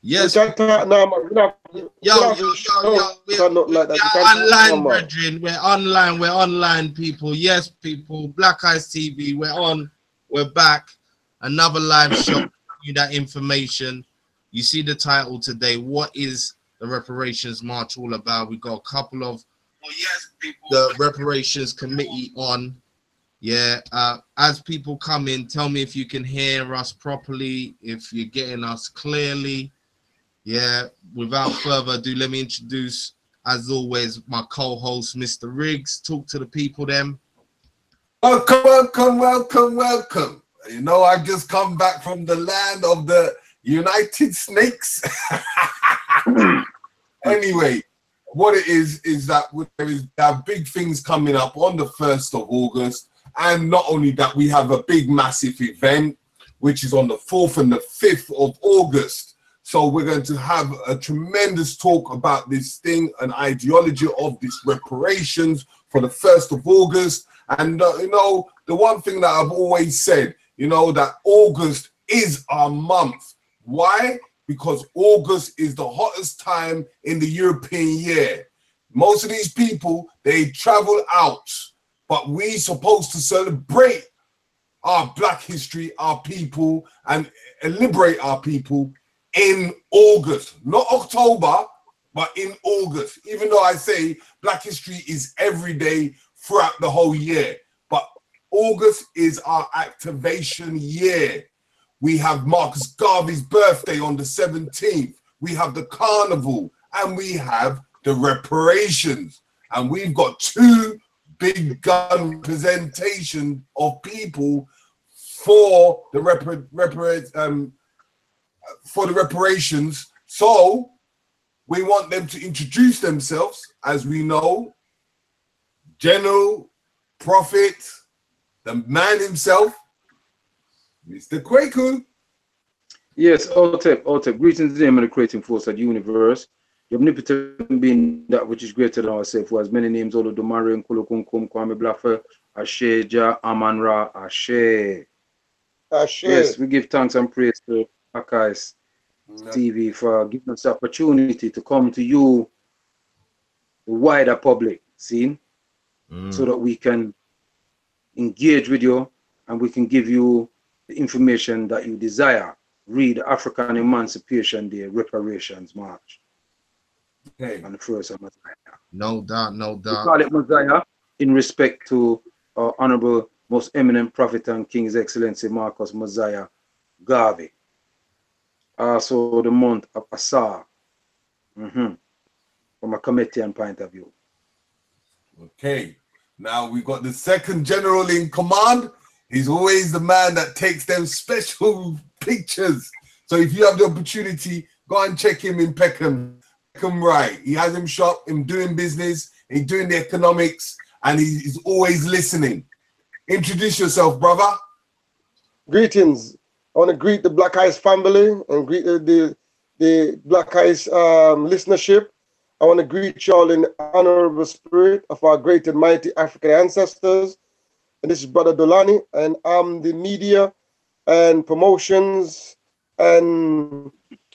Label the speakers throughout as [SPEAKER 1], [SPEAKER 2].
[SPEAKER 1] Yes.
[SPEAKER 2] Yo,
[SPEAKER 1] we're online, brethren. We're online, people. Yes, people. Black Eyes TV. We're on. We're back. Another live show. You that information. You see the title today. What is the Reparations March all about? We got a couple of the Reparations Committee on. Yeah. As people come in, tell me if you can hear us properly. If you're getting us clearly. Yeah, without further ado, let me introduce, as always, my co-host, Mr. Riggs. Talk to the people then.
[SPEAKER 3] Welcome. You know, I've just come back from the land of the United Snakes. Anyway, what it is that there are big things coming up on the 1st of August. And not only that, we have a big, massive event, which is on the 4th and the 5th of August. So we're going to have a tremendous talk about this thing, an ideology of this reparations for the 1st of August. And, you know, the one thing that I've always said, you know, that August is our month. Why? Because August is the hottest time in the European year. Most of these people, they travel out, but we're supposed to celebrate our Black history, our people, and liberate our people in August, not October, but in August. Even though I say Black history is every day throughout the whole year, but August is our activation year. We have Marcus Garvey's birthday on the 17th. We have the carnival and we have the reparations. And we've got two big gun representation of people for the reparations. So we want them to introduce themselves. As we know, General Prophet, the man himself, Mr. KWAKU.
[SPEAKER 4] Yes, Otep. Greetings in the name of the creating force of the universe. The omnipotent being that which is greater than ourselves, who has many names, all of the Marian, Kulukunkum, Kwame Blaffer, Ashe, Jah, Aman-Ra, Ashe.
[SPEAKER 2] Ashe.
[SPEAKER 4] Yes, we give thanks and praise to Black Eyes TV for giving us the opportunity to come to you, the wider public, so that we can engage with you and we can give you the information that you desire. Read African Emancipation Day, Reparations March.
[SPEAKER 3] Okay.
[SPEAKER 4] On the 1st of Messiah.
[SPEAKER 1] No doubt.
[SPEAKER 4] We call it Messiah in respect to our honorable, most eminent prophet and King, His Excellency Marcus Mosiah Garvey. Also the month of Asar, from a Cometian point of view.
[SPEAKER 3] Okay, now we've got the second general in command. He's always the man that takes them special pictures. So if you have the opportunity, go and check him in Peckham. Right, he has him shop, him doing business, he's doing the economics, and he's always listening. Introduce yourself, brother.
[SPEAKER 2] Greetings. I want to greet the Black Eyes family and greet the Black Eyes listenership. I want to greet y'all in the honorable spirit of our great and mighty African ancestors. And this is Brother DULANI, and I'm the media and promotions and,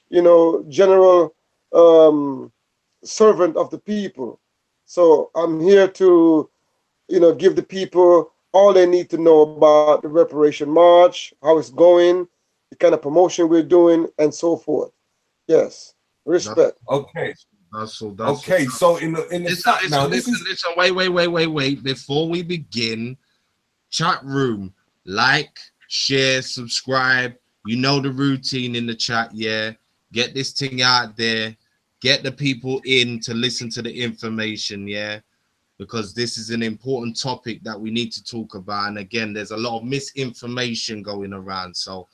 [SPEAKER 2] you know, general servant of the people. So I'm here to, you know, give the people all they need to know about the Reparation March, how it's going, the kind of promotion we're doing, and so forth. Yes, respect.
[SPEAKER 3] Okay.
[SPEAKER 1] So
[SPEAKER 3] in the
[SPEAKER 1] listen. Wait. Before we begin, chat room, like, share, subscribe. You know the routine in the chat. Yeah, get this thing out there. Get the people in to listen to the information. Yeah. Because this is an important topic that we need to talk about. And again, there's a lot of misinformation going around. So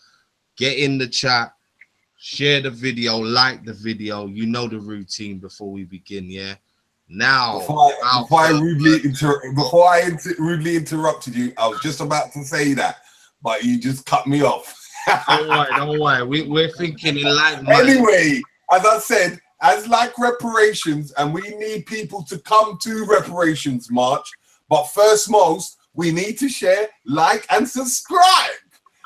[SPEAKER 1] get in the chat, share the video, like the video. You know the routine before we begin, yeah? Now,
[SPEAKER 3] before I rudely interrupted you, I was just about to say that, but you just cut me off.
[SPEAKER 1] Don't worry. We're thinking in like
[SPEAKER 3] anyway, as I said, as like reparations, and we need people to come to Reparations March, but first most, we need to share, like, and subscribe.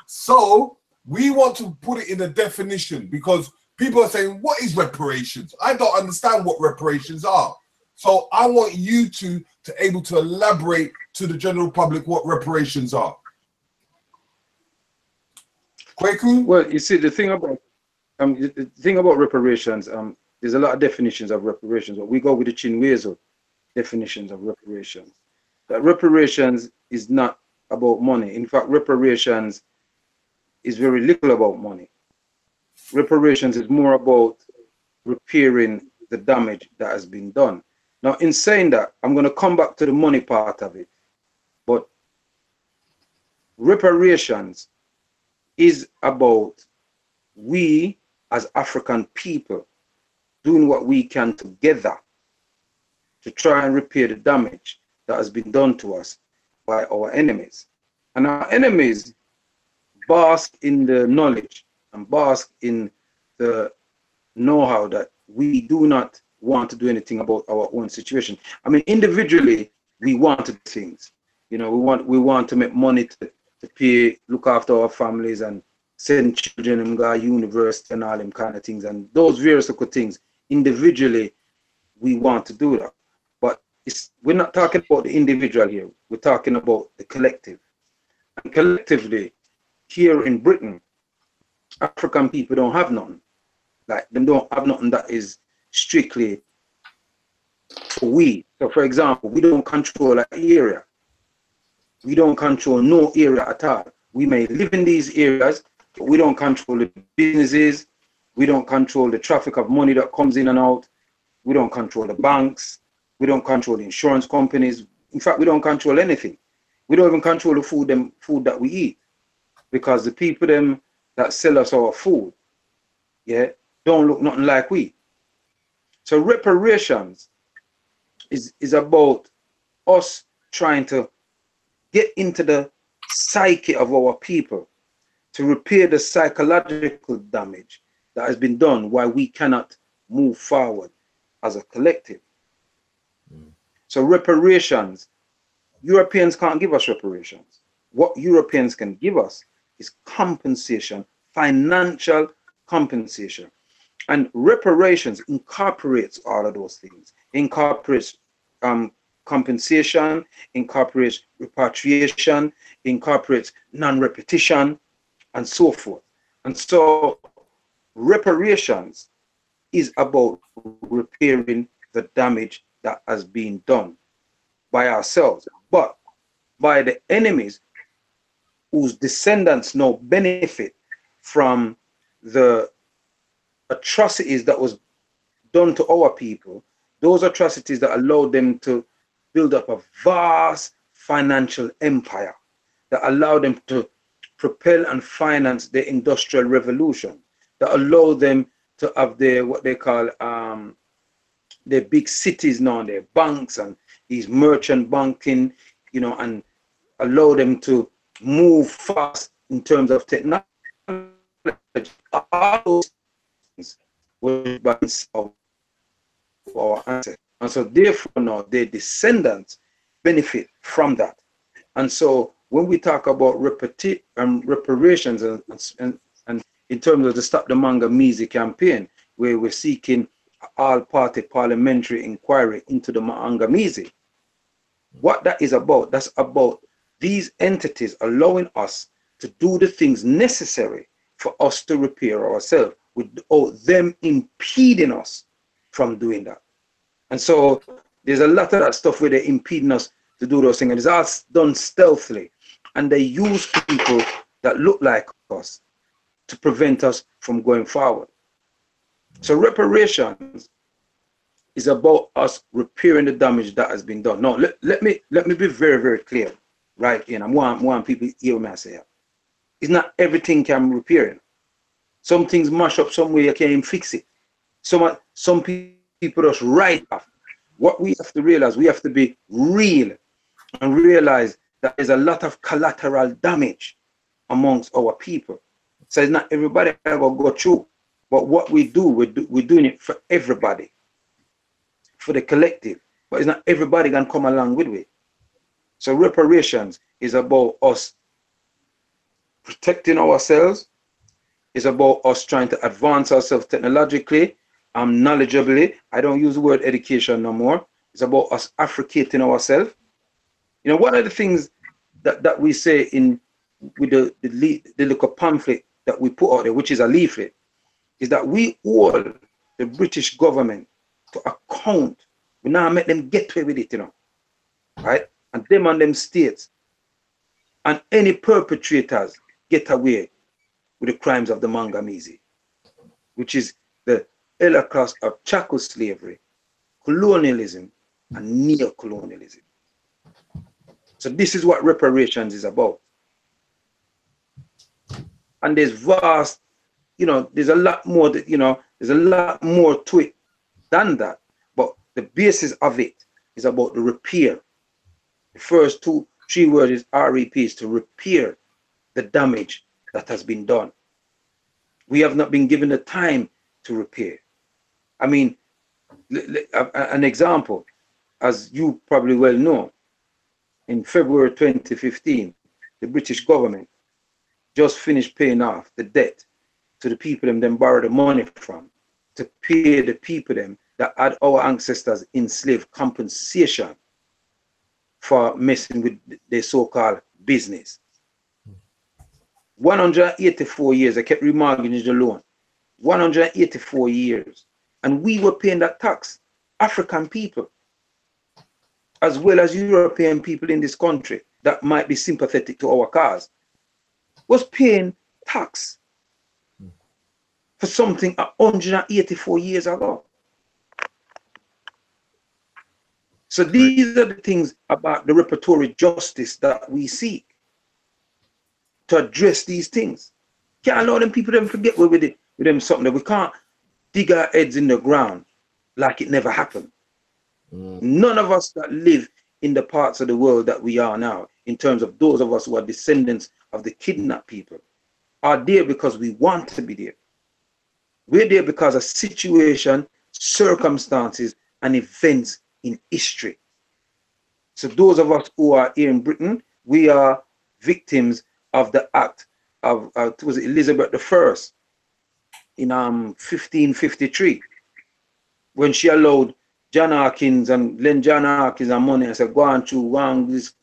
[SPEAKER 3] So we want to put it in a definition, because people are saying, what is reparations? I don't understand what reparations are. So I want you to able to elaborate to the general public what reparations are. KWAKU?
[SPEAKER 4] Well, you see, the thing about reparations, there's a lot of definitions of reparations, but we go with the Chinwezo definitions of reparations. That reparations is not about money. In fact, reparations is very little about money. Reparations is more about repairing the damage that has been done. Now, in saying that, I'm going to come back to the money part of it, but reparations is about we as African people doing what we can together to try and repair the damage that has been done to us by our enemies. And our enemies bask in the knowledge and bask in the know-how that we do not want to do anything about our own situation. I mean, individually, we want to do things. You know, we want to make money to pay, look after our families and send children and go to university and all them kind of things. And those various good things, individually, we want to do that. But we're not talking about the individual here. We're talking about the collective. And collectively, here in Britain, African people don't have nothing. Like, they don't have nothing that is strictly for we. So, for example, we don't control an area. We don't control no area at all. We may live in these areas, but we don't control the businesses. We don't control the traffic of money that comes in and out. We don't control the banks. We don't control the insurance companies. In fact, we don't control anything. We don't even control the food that we eat, because the people them that sell us our food, yeah, don't look nothing like we. So reparations is about us trying to get into the psyche of our people to repair the psychological damage that has been done while we cannot move forward as a collective. So reparations, Europeans can't give us reparations. What Europeans can give us is compensation, financial compensation. And reparations incorporates all of those things. Incorporates compensation, incorporates repatriation, incorporates non-repetition, and so forth. And so reparations is about repairing the damage that has been done by ourselves, but by the enemies whose descendants now benefit from the atrocities that was done to our people, those atrocities that allowed them to build up a vast financial empire, that allowed them to propel and finance the industrial revolution, that allowed them to have their, what they call, their big cities now, their banks and these merchant banking, you know, and allow them to move fast in terms of technology. All those things were by of our ancestors. And so therefore now their descendants benefit from that. And so when we talk about reparations and in terms of the Stop the Manganese campaign, where we're seeking all-party parliamentary inquiry into the Manganese, what that is about, that's about these entities allowing us to do the things necessary for us to repair ourselves without them impeding us from doing that. And so there's a lot of that stuff where they're impeding us to do those things. And it's all done stealthily. And they use people that look like us to prevent us from going forward. So reparations is about us repairing the damage that has been done. Now, let me be very, very clear, right? And I want people to hear me say it. It's not everything can be repaired. Some things mash up some way, you can't even fix it. Some people just write off. What we have to realize, we have to be real and realize that there's a lot of collateral damage amongst our people. So it's not everybody that will go through. But what we do, we're doing it for everybody, for the collective. But it's not everybody can come along with it. So reparations is about us protecting ourselves, It's about us trying to advance ourselves technologically, knowledgeably. I don't use the word education no more. It's about us Africating ourselves. You know, one of the things that we say in with the little pamphlet that we put out there, which is a leaflet, is that we owe the British government to account. We now make them get away with it, you know, right? And them and them states and any perpetrators get away with the crimes of the Mangamese, which is the Holocaust of chattel slavery, colonialism, and neo-colonialism. So this is what reparations is about. And there's vast, you know, there's a lot more that, you know, there's a lot more to it than that. But the basis of it is about the repair. The first three words is REP, is to repair the damage that has been done. We have not been given the time to repair. I mean, an example, as you probably well know, in February 2015, the British government just finished paying off the debt to the people them borrowed the money from, to pay the people them that had our ancestors enslaved compensation for messing with their so-called business. 184 years, I kept remortgaging the loan. 184 years. And we were paying that tax. African people, as well as European people in this country that might be sympathetic to our cause, was paying tax for something 184 years ago. So these are the things about the reparatory justice that we seek to address these things. Can't allow them people to forget with it, with them something that we can't dig our heads in the ground like it never happened. None of us that live in the parts of the world that we are now, in terms of those of us who are descendants of the kidnapped people, are there because we want to be there. We're there because of situation, circumstances, and events in history. So those of us who are here in Britain, we are victims of the act of was it Elizabeth I in 1553, when she allowed John Hawkins and lend John Hawkins and money and said, go on through this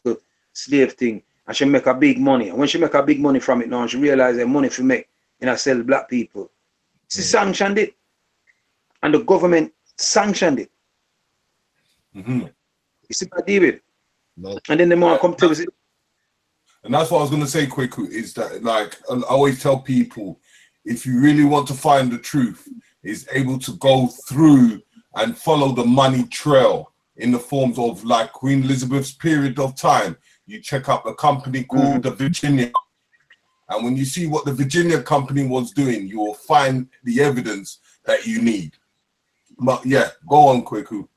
[SPEAKER 4] slave thing, and she make a big money. And when she make a big money from it now, she realized that money she make and I sell black people. She sanctioned it, and the government sanctioned it. You see what I did with it? No. And then the more come to it.
[SPEAKER 3] And that's what I was going to say, KWAKU, is that, like, I always tell people, if you really want to find the truth, is able to go through and follow the money trail in the forms of, like, Queen Elizabeth's period of time. You check out a company called the Virginia. And when you see what the Virginia company was doing, you will find the evidence that you need. But yeah, go on, KWAKU.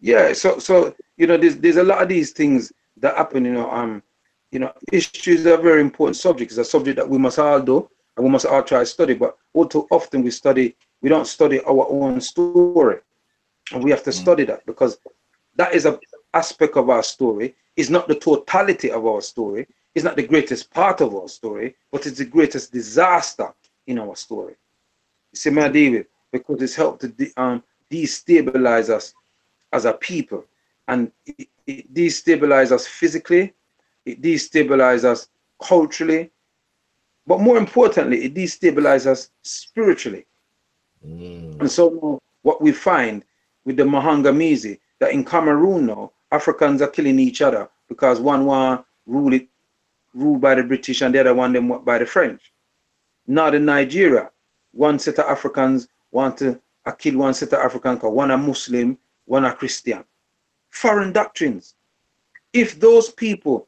[SPEAKER 4] Yeah, so you know, there's a lot of these things that happen. You know, history is a very important subject. It's a subject that we must all do, and we must all try to study. But all too often we don't study our own story, and we have to study that, because that is an aspect of our story. It's not the totality of our story. It's not the greatest part of our story, but it's the greatest disaster in our story. You see, my David, because it's helped to destabilize us as a people, and it destabilizes us physically, it destabilizes us culturally, but more importantly, it destabilizes us spiritually. And so what we find with the Mahangamese, that in Cameroon now, Africans are killing each other because one want ruled by the British and the other one them by the French. Now in Nigeria, one set of Africans want to kill one set of Africans because one a Muslim, one a Christian. Foreign doctrines. If those people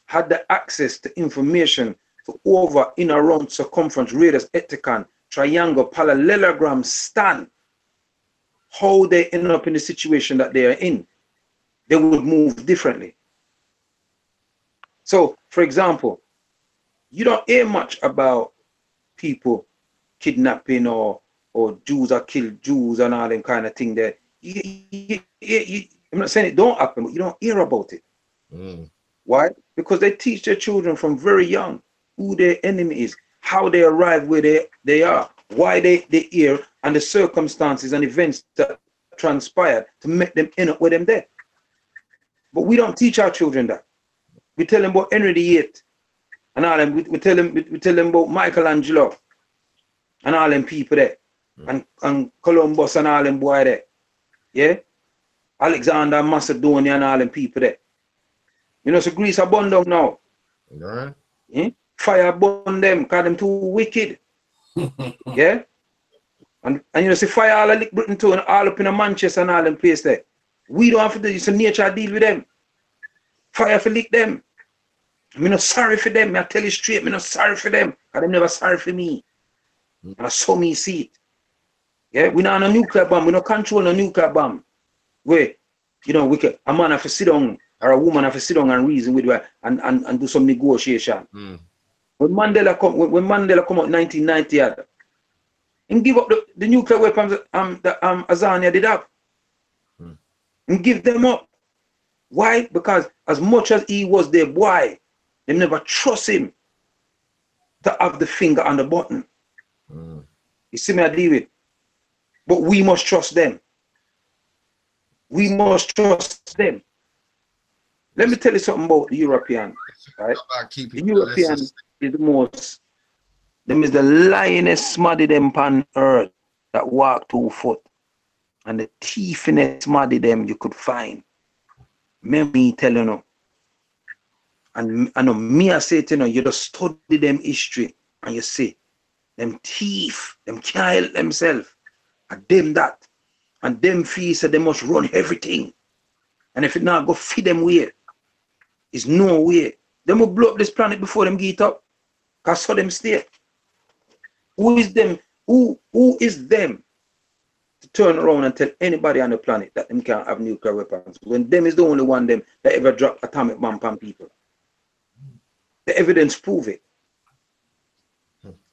[SPEAKER 4] had the access to information to over, in, around, circumference, radius, ectagon, triangle, parallelogram, stand, how they end up in the situation that they are in, they would move differently. So, for example, you don't hear much about people kidnapping or Jews are killed Jews and all them kind of thing there. I'm not saying it don't happen, but you don't hear about it. Why? Because they teach their children from very young who their enemy is, how they arrive where they are, why they here, and the circumstances and events that transpired to make them end up with them there. But we don't teach our children that. We tell them about Henry VIII and all them. We tell them about Michelangelo and all them people there, and Columbus and all them boy there. Yeah, Alexander Macedonia and all them people there. You know, so Greece are burned down now.
[SPEAKER 1] Right.
[SPEAKER 4] Yeah? Fire burn them, cause them too wicked. Yeah. And you know, see fire all of Britain too, and all up in Manchester and all them place there. We don't have to do this, so nature deal with them. Fire for lick them. I'm not sorry for them. I tell you straight, I'm not sorry for them. Cause them never sorry for me. And I saw me see it. Yeah, we not on a nuclear bomb, we not control a nuclear bomb. Where, you know, a man have to sit down, or a woman have to sit down and reason with her and do some negotiation. When Mandela come out in 1990, and give up the nuclear weapons that Azania did have. And give them up. Why? Because as much as he was their boy, they never trust him to have the finger on the button. You see me, I deal with. But we must trust them. We must trust them. Let me tell you something about the European. Right? The European is the most, them is the lioness smaddy them on earth that walk 2 foot. And the thiefiness smaddy them you could find. Me telling you. And I know me I say to you, you just study them history and you see them thief, them can't help themselves. And them that. And them feel that they must run everything. And if it not go feed them way, it's no way. They will blow up this planet before them get up. Cause so them stay. Who is them? Who is them to turn around and tell anybody on the planet that them can't have nuclear weapons when them is the only one them that ever drop atomic bomb on people? The evidence prove it.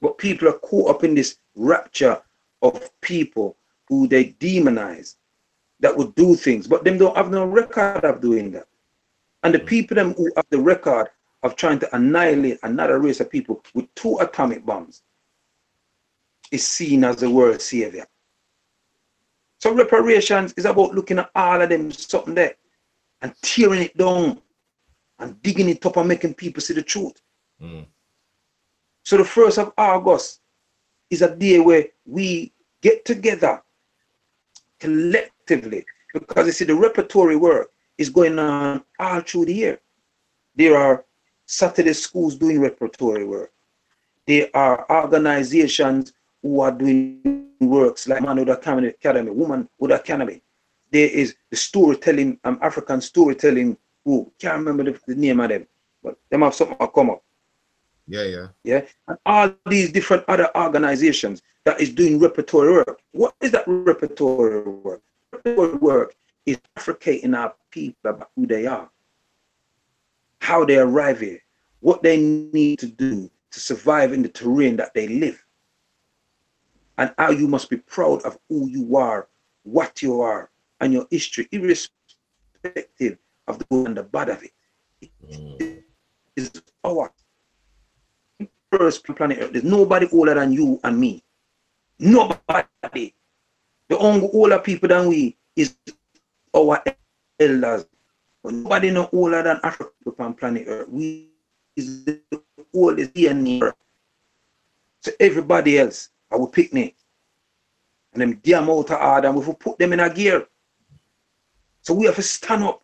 [SPEAKER 4] But people are caught up in this rapture of people who they demonize that would do things, but them don't have no record of doing that. And the people them who have the record of trying to annihilate another race of people with 2 atomic bombs is seen as the world savior. So reparations is about looking at all of them something there and tearing it down and digging it up and making people see the truth. So the 1st of August is a day where we get together collectively, because you see the repertory work is going on all through the year. There are Saturday schools doing repertory work. There are organizations who are doing works like Man with Academy, Woman with Academy. There is the storytelling, African storytelling, who can't remember the name of them, but them have something come up.
[SPEAKER 1] Yeah.
[SPEAKER 4] And all these different other organizations that is doing repertory work. What is that repertory work? Repertory work is Africating our people about who they are, how they arrive here, what they need to do to survive in the terrain that they live, and how you must be proud of who you are, what you are, and your history, irrespective of the good and the bad of it. It is our first planet Earth. There's nobody older than you and me. Nobody. The only older people than we is our elders. But nobody no older than Africa on planet Earth. We is the oldest DNA. So everybody else, our picnic. And them damn out of order, and we will put them in a gear. So we have to stand up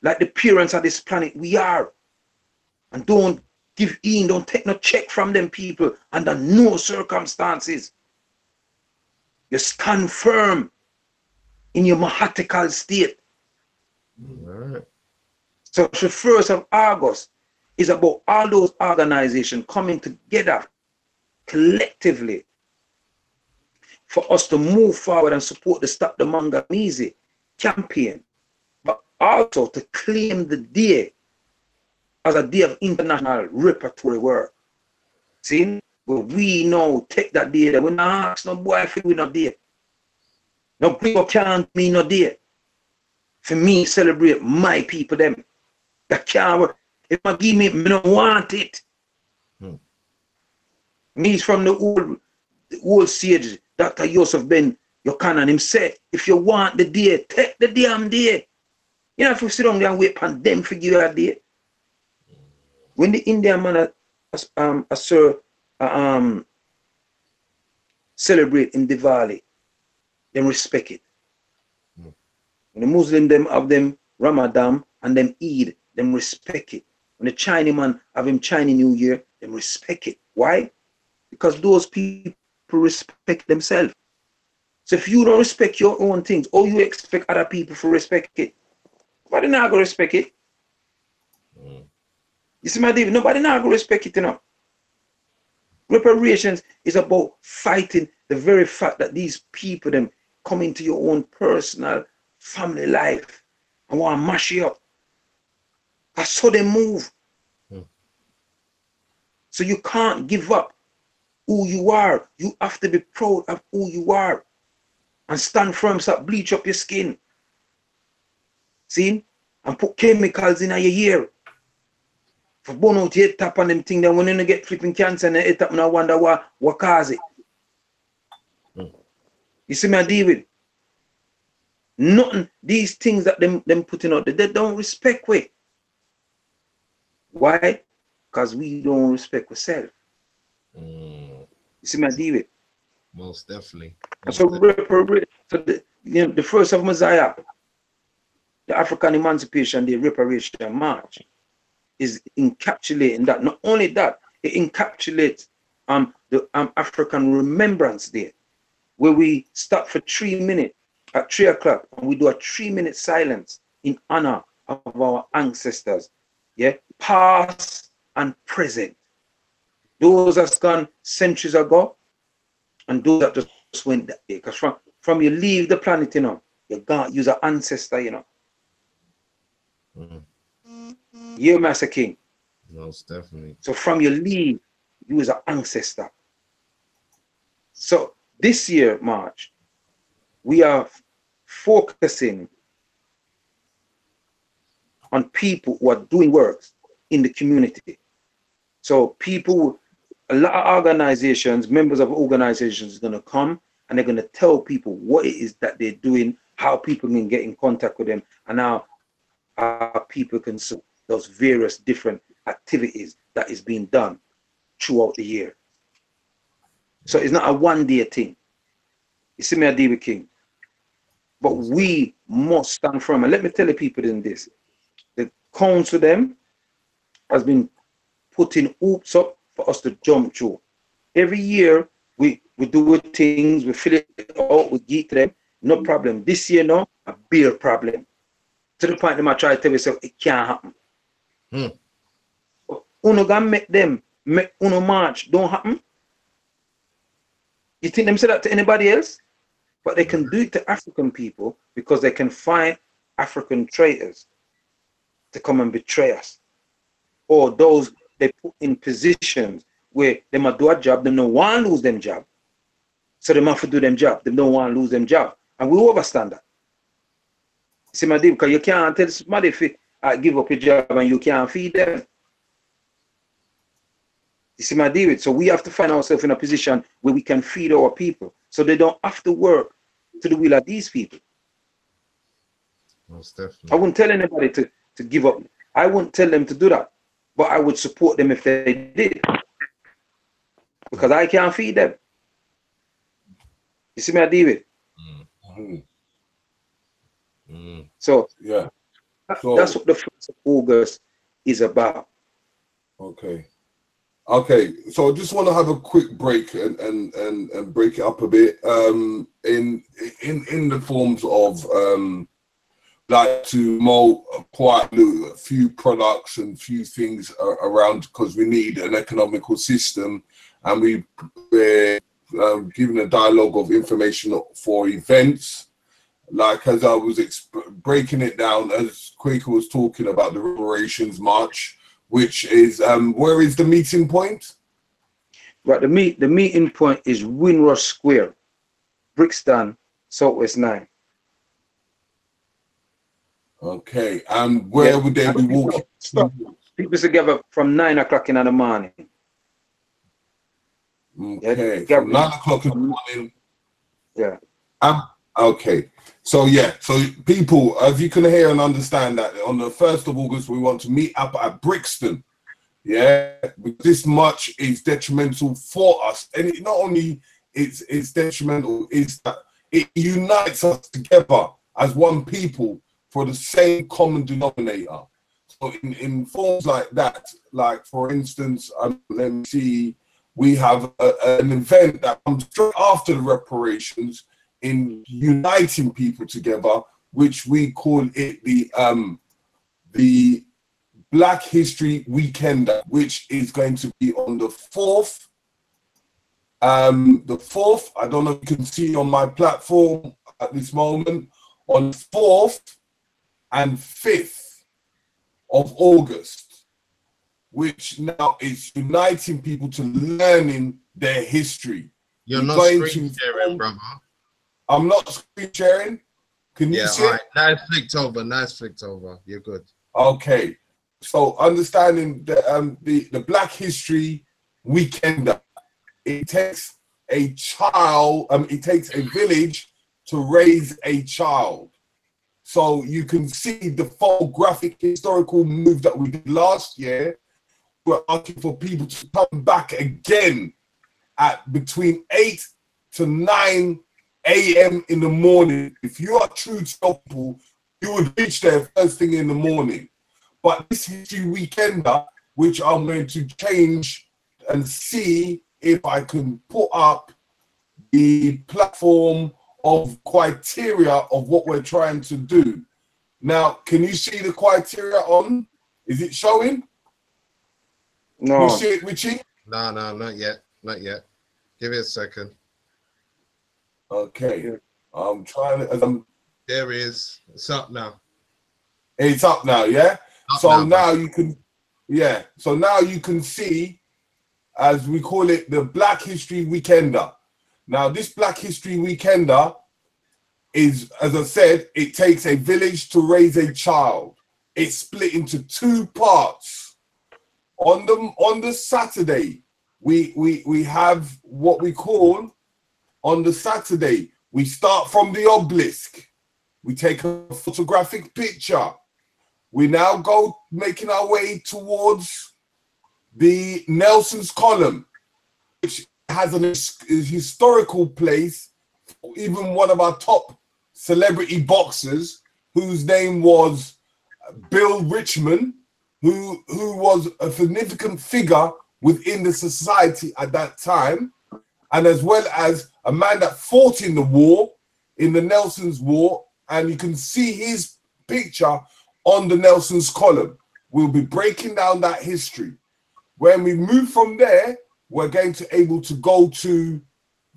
[SPEAKER 4] like the parents of this planet we are. And don't give in, don't take no check from them people under no circumstances. You stand firm in your mahatical state.
[SPEAKER 1] Right.
[SPEAKER 4] So the 1st of August is about all those organizations coming together collectively for us to move forward and support the Stop the Manganese campaign, but also to claim the day as a day of international repertory work. See? But we now take that day that we not ask no boy if we not there. No people can't me not there. For me, celebrate my people them. That can't work. If I give me, I don't want it. And he's from the old sage, Dr. Yosef Ben Yochanan. Him say, if you want the day, take the damn day. You know, if you sit down there and wait for them for you a day. When the Indian man celebrate in Diwali, them respect it. When the Muslim them have them Ramadan and them Eid, them respect it. When the Chinese man have him Chinese New Year, them respect it. Why? Because those people respect themselves. So if you don't respect your own things, or you expect other people to respect it, nobody not gonna respect it. You see, my David, nobody not gonna respect it, you know. Reparations is about fighting the very fact that these people them come into your own personal family life and want to mash you up. That's how they move. So you can't give up who you are. You have to be proud of who you are and stand firm, stop bleach up your skin. See? And put chemicals in your ear. For burn out your tap on them thing, then when you get flipping cancer and it up and I wonder what cause it. You see me, David? Nothing, these things that them putting out, they don't respect we. Why? Because we don't respect ourselves. You see me, David?
[SPEAKER 1] Most definitely.
[SPEAKER 4] So the first of Messiah, the African Emancipation, the Reparation March, is encapsulating that. Not only that, it encapsulates the African Remembrance Day, where we stop for 3 minutes at 3 o'clock and we do a 3-minute silence in honor of our ancestors, yeah, past and present. Those that's gone centuries ago and those that just went that day. Because from you leave the planet, you know, you can't use an ancestor, you know. You're Master King.
[SPEAKER 1] Most definitely.
[SPEAKER 4] So from your leave, you as an ancestor. So this year, March, we are focusing on people who are doing works in the community. So people, a lot of organizations, members of organizations are going to come and they're going to tell people what it is that they're doing, how people can get in contact with them, and how people can support those various different activities that is being done throughout the year. So it's not a one-day thing. You see me, David King. But we must stand firm. And let me tell the people in this. The council them has been putting hoops up for us to jump through. Every year we do things, we fill it out, we get them, no problem. This year no, a bigger problem. To the point that I try to tell myself it can't happen. Uno gonna make them make Uno march don't happen. You think them say that to anybody else? But they can do it to African people because they can find African traitors to come and betray us. Or those they put in positions where they might do a job, they don't want to lose them job. So they must do them job, they don't want to lose them job. And we overstand that. See my deal, because you can't tell somebody if give up your job and you can't feed them. You see my deal? So we have to find ourselves in a position where we can feed our people so they don't have to work to the will of these people.
[SPEAKER 1] Most definitely.
[SPEAKER 4] I wouldn't tell anybody to give up. I wouldn't tell them to do that. But I would support them if they did. Because I can't feed them. You see me, David? So,
[SPEAKER 3] yeah.
[SPEAKER 4] That's what the 1st of August is about.
[SPEAKER 3] Okay. Okay, so I just want to have a quick break and break it up a bit. In the forms of like to mold quite a few products and few things around because we need an economical system, and we're giving a dialogue of information for events. Like as I was breaking it down, as KWAKU was talking about the Reparations March, which is where is the meeting point?
[SPEAKER 4] Right, the meeting point is Windrush Square, Brixton, Southwest 9.
[SPEAKER 3] Okay, and where would they be walking?
[SPEAKER 4] People together from 9 o'clock in the morning.
[SPEAKER 3] Okay, from 9 o'clock in the morning.
[SPEAKER 4] Yeah.
[SPEAKER 3] Okay. So yeah, so people, as you can hear and understand, that on the 1st of August we want to meet up at Brixton. Yeah, this much is detrimental for us, and it not only it's detrimental, is that it unites us together as one people for the same common denominator. So in forms like that, like for instance, let me see, we have an event that comes straight after the reparations in uniting people together, which we call it the Black History Weekend, which is going to be on the 4th. The 4th, I don't know if you can see on my platform at this moment, on 4th and 5th of August, which now is uniting people to learning their history.
[SPEAKER 1] You're not screen sharing, brother.
[SPEAKER 3] I'm not screen sharing. Can you see?
[SPEAKER 1] Right. Nice flicked over. Nice flicked over. You're good.
[SPEAKER 3] Okay. So understanding the Black History Weekend, it takes a child, it takes a village to raise a child. So you can see the photographic historical move that we did last year. We're asking for people to come back again at between 8 to 9 a.m. in the morning. If you are true to people, you would reach there first thing in the morning. But this History Weekender, which I'm going to change and see if I can put up the platform of criteria of what we're trying to do. Now, can you see the criteria on? Is it showing?
[SPEAKER 4] No.
[SPEAKER 3] You see it, Richie?
[SPEAKER 1] No, not yet. Not yet. Give it a second.
[SPEAKER 3] Okay. I'm trying to...
[SPEAKER 1] There it is. It's up now.
[SPEAKER 3] It's up now, yeah? So now you can, yeah. So now you can see, as we call it, the Black History Weekender. Now, this Black History Weekender is, as I said, it takes a village to raise a child. It's split into 2 parts. On the Saturday, we have what we call, on the Saturday, we start from the obelisk. We take a photographic picture. We now go making our way towards the Nelson's Column, which has a historical place. Even one of our top celebrity boxers, whose name was Bill Richmond, who was a significant figure within the society at that time, and as well as a man that fought in the war, in the Nelson's War, and you can see his picture on the Nelson's Column. We'll be breaking down that history. When we move from there, we're going to able to go to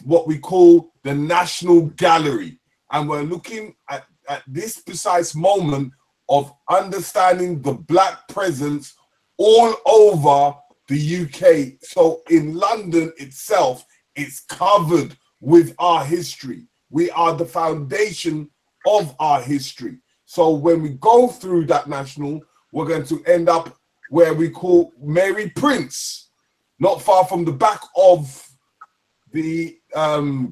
[SPEAKER 3] what we call the National Gallery. And we're looking at this precise moment of understanding the Black presence all over the UK. So in London itself, it's covered with our history. We are the foundation of our history. So when we go through that national, we're going to end up where we call Mary Prince, not far from the back of the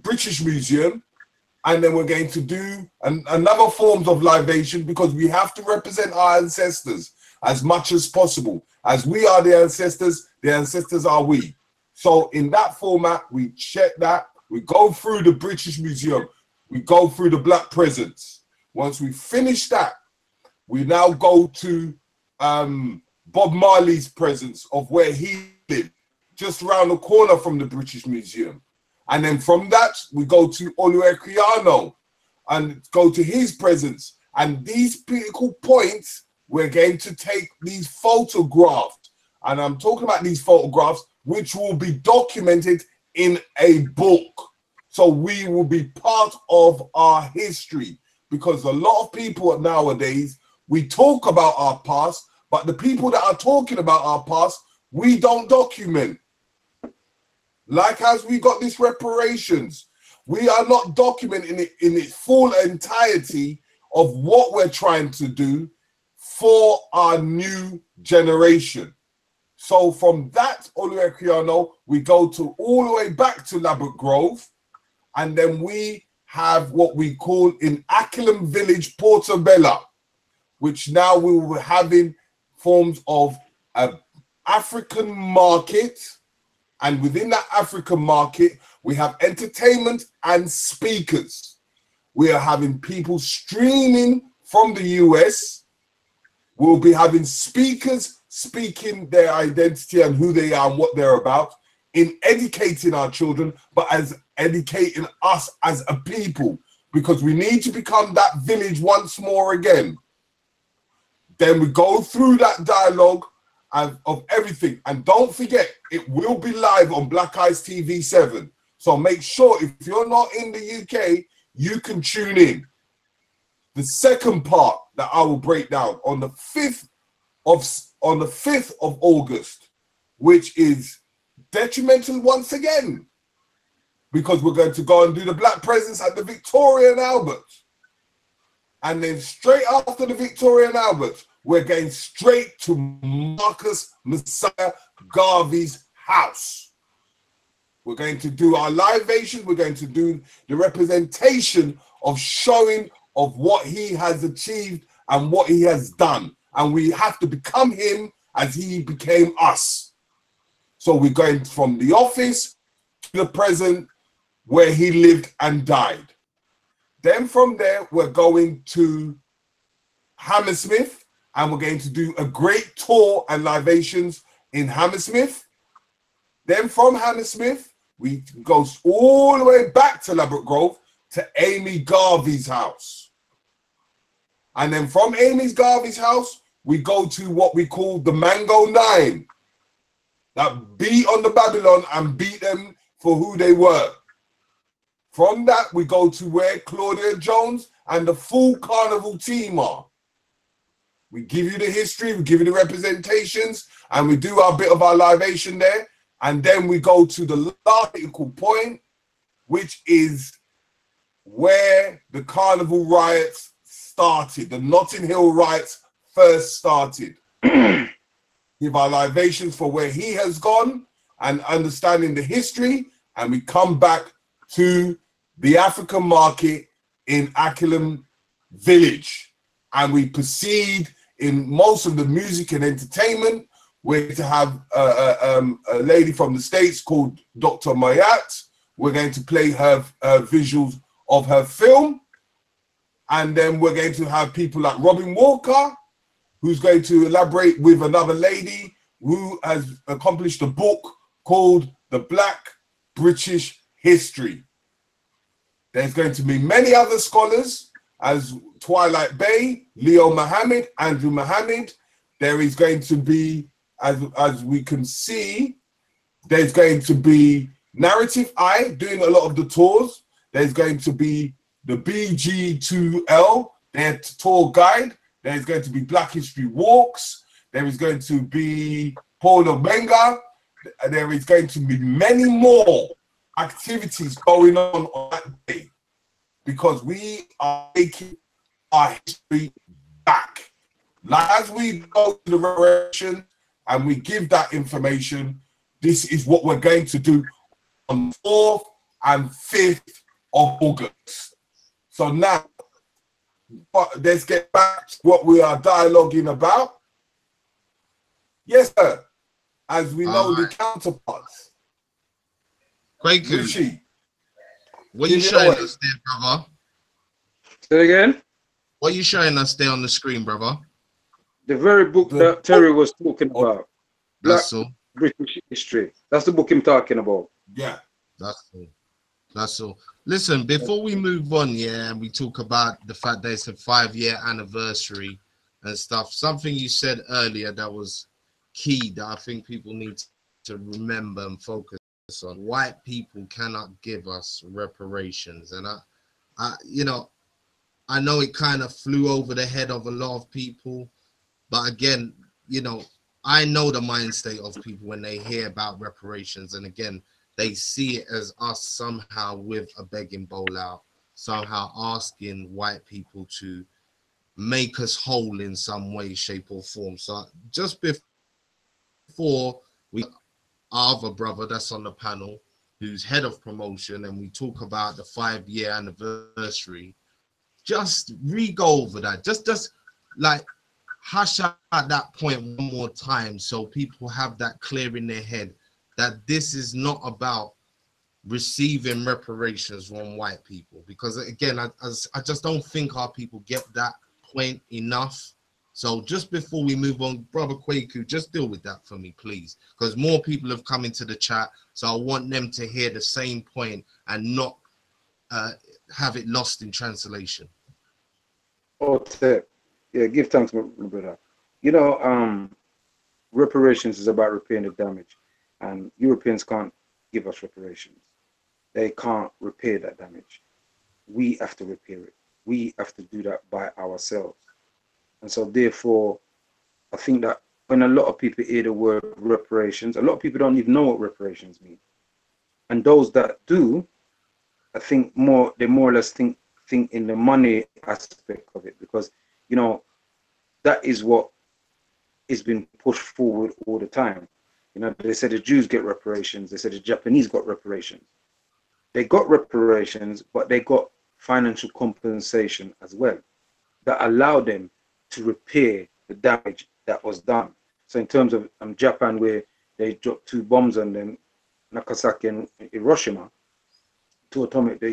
[SPEAKER 3] British Museum. And then we're going to do another forms of libation, because we have to represent our ancestors as much as possible. As we are the ancestors are we. So in that format, we check that. We go through the British Museum. We go through the Black presence. Once we finish that, we now go to Bob Marley's presence of where he lived, just around the corner from the British Museum. And then from that, we go to Oluwaseun and go to his presence. And these political points, we're going to take these photographs. And I'm talking about these photographs, which will be documented in a book. So we will be part of our history. Because a lot of people nowadays, we talk about our past, but the people that are talking about our past, we don't document. Like as we got this reparations, we are not documenting it in its full entirety of what we're trying to do for our new generation. So from that Oluwakiano, we go to all the way back to Labatt Grove, and then we have what we call in Acklam Village, Portobello, which now we will be having forms of an African market. And within that African market, we have entertainment and speakers. We are having people streaming from the US. We'll be having speakers speaking their identity and who they are and what they're about, in educating our children, but as educating us as a people, because we need to become that village once more again. Then we go through that dialogue of everything. And don't forget, it will be live on Black Eyes TV 7. So make sure if you're not in the UK, you can tune in. The second part that I will break down on the 5th of August, which is detrimental once again, because we're going to go and do the Black presence at the Victoria and Albert. And then straight after the Victoria and Albert, we're going straight to Marcus Messiah Garvey's house. We're going to do our libations. We're going to do the representation of showing of what he has achieved and what he has done. And we have to become him as he became us. So we're going from the office to the present where he lived and died. Then from there, we're going to Hammersmith, and we're going to do a great tour and libations in Hammersmith. Then from Hammersmith, we go all the way back to Labatt Grove to Amy Garvey's house. And then from Amy Garvey's house, we go to what we call the Mango 9. That beat on the Babylon and beat them for who they were. From that, we go to where Claudia Jones and the full carnival team are. We give you the history, we give you the representations, and we do our bit of our libation there. And then we go to the last critical point, which is where the carnival riots started. The Notting Hill riots first started. Give our libations for where he has gone and understanding the history. And we come back to the African market in Acklam Village. And we proceed in most of the music and entertainment. We're going to have a lady from the States called Dr. Mayat. We're going to play her visuals of her film. And then we're going to have people like Robin Walker, who's going to elaborate with another lady who has accomplished a book called The Black British History. There's going to be many other scholars, as Twilight Bay, Leo Mohammed, Andrew Mohammed. There is going to be, as we can see, there's going to be Narrative Eye doing a lot of the tours. There's going to be the BG2L, their tour guide. There's going to be Black History Walks. There is going to be Paul Obenga. There is going to be many more activities going on that day, because we are taking our history back. Like as we go to the reparation and we give that information, this is what we're going to do on 4th and 5th of August. So now, let's get back to what we are dialoguing about. Yes, sir. As we know, the counterparts.
[SPEAKER 1] KWAKU, what are you showing us there, brother?
[SPEAKER 4] Say again?
[SPEAKER 1] What are you showing us there on the screen, brother?
[SPEAKER 4] The very book that Terry was talking about. Black British History. That's the book I'm talking about.
[SPEAKER 3] Yeah.
[SPEAKER 1] That's all. That's all. Listen, before we move on, yeah, and we talk about the fact that it's a 5-year anniversary and stuff, something you said earlier that was key that I think people need to remember and focus on. White people cannot give us reparations. And I you know, I know it kind of flew over the head of a lot of people, but again, you know, I know the mind state of people when they hear about reparations, and again, they see it as us somehow with a begging bowl out, somehow asking white people to make us whole in some way, shape, or form. So just before we our other brother that's on the panel, who's head of promotion, and we talk about the 5-year anniversary, just re-go over that. Just like hash out that point one more time so people have that clear in their head that this is not about receiving reparations from white people. Because again, I just don't think our people get that point enough. So just before we move on, Brother KWAKU, just deal with that for me, please. Because more people have come into the chat, so I want them to hear the same point and not have it lost in translation.
[SPEAKER 4] Okay. Yeah, give thanks, my brother. You know, reparations is about repairing the damage. And Europeans can't give us reparations. They can't repair that damage. We have to repair it. We have to do that by ourselves. And so therefore, I think that when a lot of people hear the word reparations, a lot of people don't even know what reparations mean. And those that do, I think they more or less think in the money aspect of it, because, you know, that is what is being pushed forward all the time. You know, they said the Jews get reparations. They said the Japanese got reparations. They got reparations, but they got financial compensation as well that allowed them to repair the damage that was done. So in terms of Japan, where they dropped 2 bombs on them, Nagasaki and Hiroshima, 2 atomic, not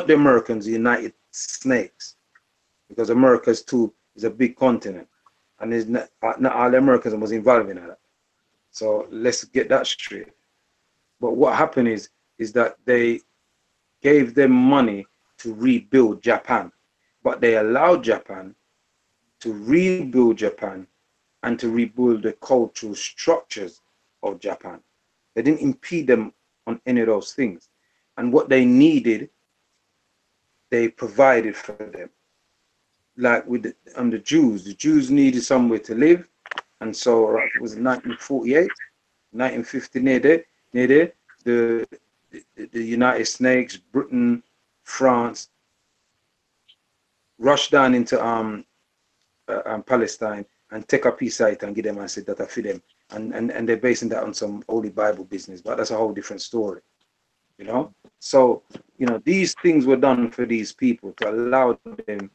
[SPEAKER 4] the Americans, the United Snakes, because America is a big continent, and there's not all the Americans was involved in that. So let's get that straight. But what happened is that they gave them money to rebuild Japan, but they allowed Japan to rebuild Japan and to rebuild the cultural structures of Japan. They didn't impede them on any of those things. And what they needed, they provided for them. Like with the Jews needed somewhere to live. And so it was 1948, 1950, near there, the United Snakes, Britain, France, rushed down into Palestine and take a peace site and give them and said that I feed them. And they're basing that on some Holy Bible business, but that's a whole different story, you know? So, you know, these things were done for these people to allow them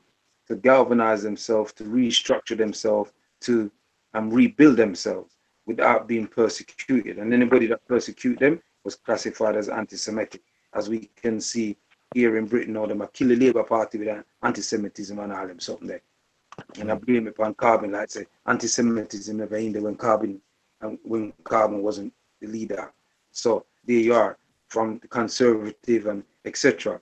[SPEAKER 4] to galvanize themselves, to restructure themselves, to rebuild themselves without being persecuted. And anybody that persecuted them was classified as anti-Semitic, as we can see here in Britain. Or them kill the Labour Party with anti-Semitism and all them something there. And I blame it upon Carbon, like say anti-Semitism never in there when Carbon wasn't the leader. So there you are, from the conservative and etc.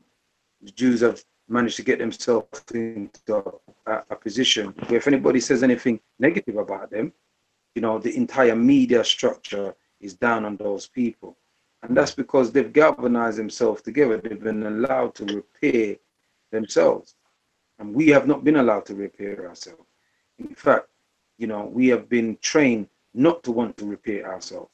[SPEAKER 4] The Jews have managed to get themselves into a position where if anybody says anything negative about them, you know, the entire media structure is down on those people. And that's because they've galvanized themselves together. They've been allowed to repair themselves. And we have not been allowed to repair ourselves. In fact, you know, we have been trained not to want to repair ourselves.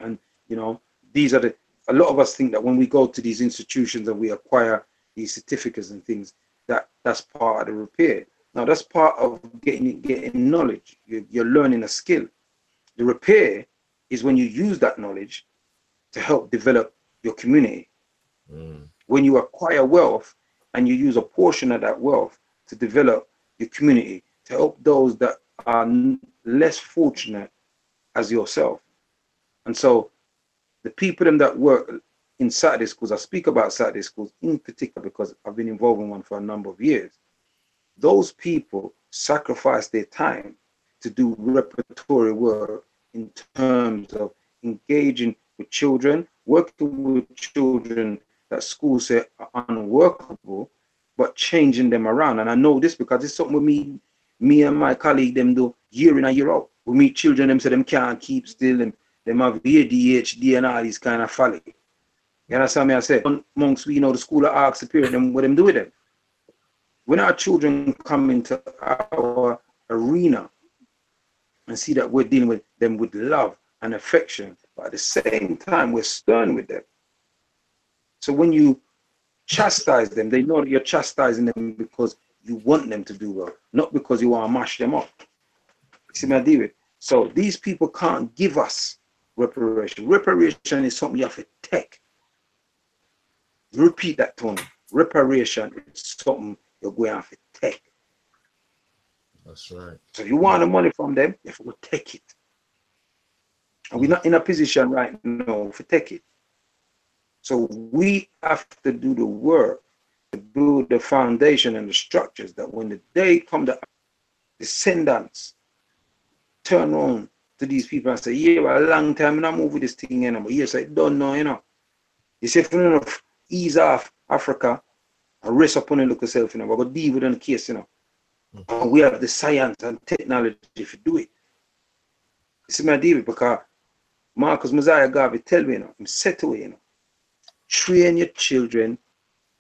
[SPEAKER 4] And, you know, a lot of us think that when we go to these institutions and we acquire these certificates and things, that's part of the repair. Now, that's part of getting knowledge. You're learning a skill. The repair is when you use that knowledge to help develop your community. When you acquire wealth and you use a portion of that wealth to develop your community, to help those that are less fortunate as yourself. And so the people that work in Saturday schools, I speak about Saturday schools in particular because I've been involved in one for a number of years. Those people sacrifice their time to do repertory work in terms of engaging with children, working with children that schools say are unworkable, but changing them around. And I know this because it's something with me and my colleague them do year in and year out. We meet children, them say them can't keep still, them have ADHD and all these kind of folly. You understand me? I say, amongst we, you know, the school of arts, the parent, them what them do with them. When our children come into our arena and see that we're dealing with them with love and affection, but at the same time, we're stern with them. So when you chastise them, they know that you're chastising them because you want them to do well, not because you want to mash them up. See my deal? So these people can't give us reparation. Reparation is something you have to take. Repeat that, Tony. Reparation is something you're going to have to take.
[SPEAKER 1] That's right.
[SPEAKER 4] So you want the money from them, you have to take it. And we're not in a position right now to take it. So we have to do the work to build the foundation and the structures that when the day comes, the descendants turn around to these people and say, yeah, well, a long time I move with this thing anymore. Yes, I don't know, you know. You say, if you don't ease off Africa and rest upon the local self, you know, we're going to deal with the case, you know. And we have the science and technology to do it. You see my deal? Because Marcus Messiah Garvey tell me, you know, I'm set away, you know. Train your children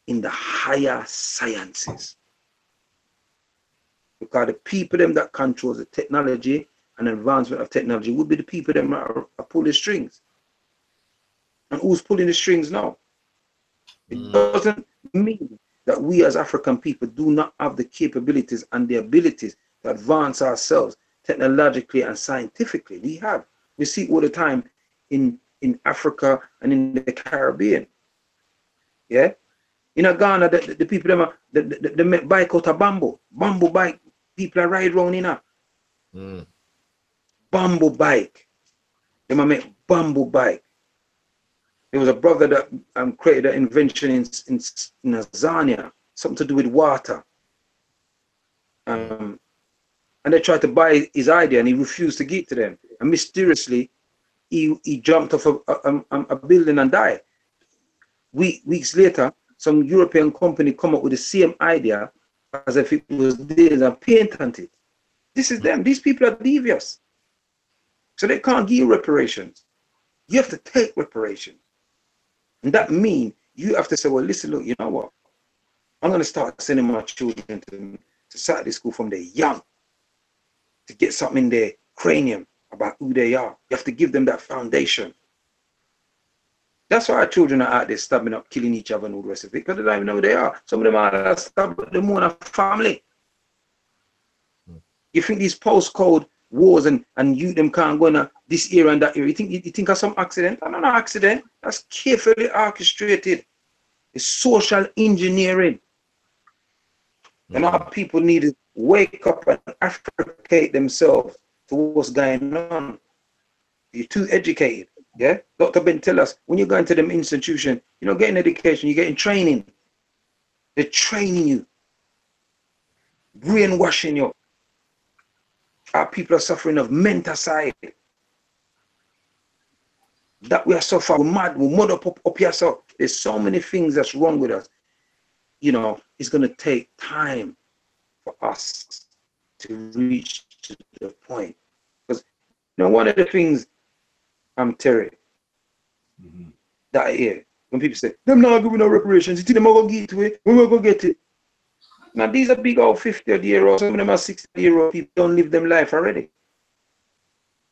[SPEAKER 4] in the higher sciences. Because the people them that control the technology and advancement of technology would be the people them are pulling strings. And who's pulling the strings now? It doesn't mean that we as African people do not have the capabilities and the abilities to advance ourselves technologically and scientifically. We have. We see it all the time in Africa and in the Caribbean. Yeah? In Ghana, the people them they make bike out of bamboo. Bamboo bike. People are ride around in a bamboo bike. They might make bamboo bike. There was a brother that created an invention in Tanzania, something to do with water. And they tried to buy his idea and he refused to give it to them. And mysteriously, he jumped off a building and died. Weeks later, some European company come up with the same idea as if it was theirs and patented it. This is them. These people are devious. So they can't give you reparations. You have to take reparations. And that means you have to say, well, listen, look, you know what? I'm going to start sending my children to Saturday school from they're young to get something in their cranium about who they are. You have to give them that foundation. That's why our children are out there stabbing up, killing each other and all the rest of it, because they don't even know who they are. Some of them are stabbed, they more than a family. You think these postcode wars and you them can't go in this era and that era. You think of some accident? No, no accident. That's carefully orchestrated. It's social engineering. And our people need to wake up and Africate themselves to what's going on. You're too educated. Yeah? Dr. Ben tell us, when you go into them institution, you're not getting education, you're getting training. They're training you. Brainwashing you. Our people are suffering of mental side. That we are suffering, we're mad, we're mud up here. So there's so many things that's wrong with us. You know, it's going to take time for us to reach to the point. Because, you know, one of the things Terry, that I hear, when people say, them not giving no reparations, you think them are going to get to it, we're going to get it. Now, these are big old 50-year-olds, some of them are 60-year-old people, don't live them life already.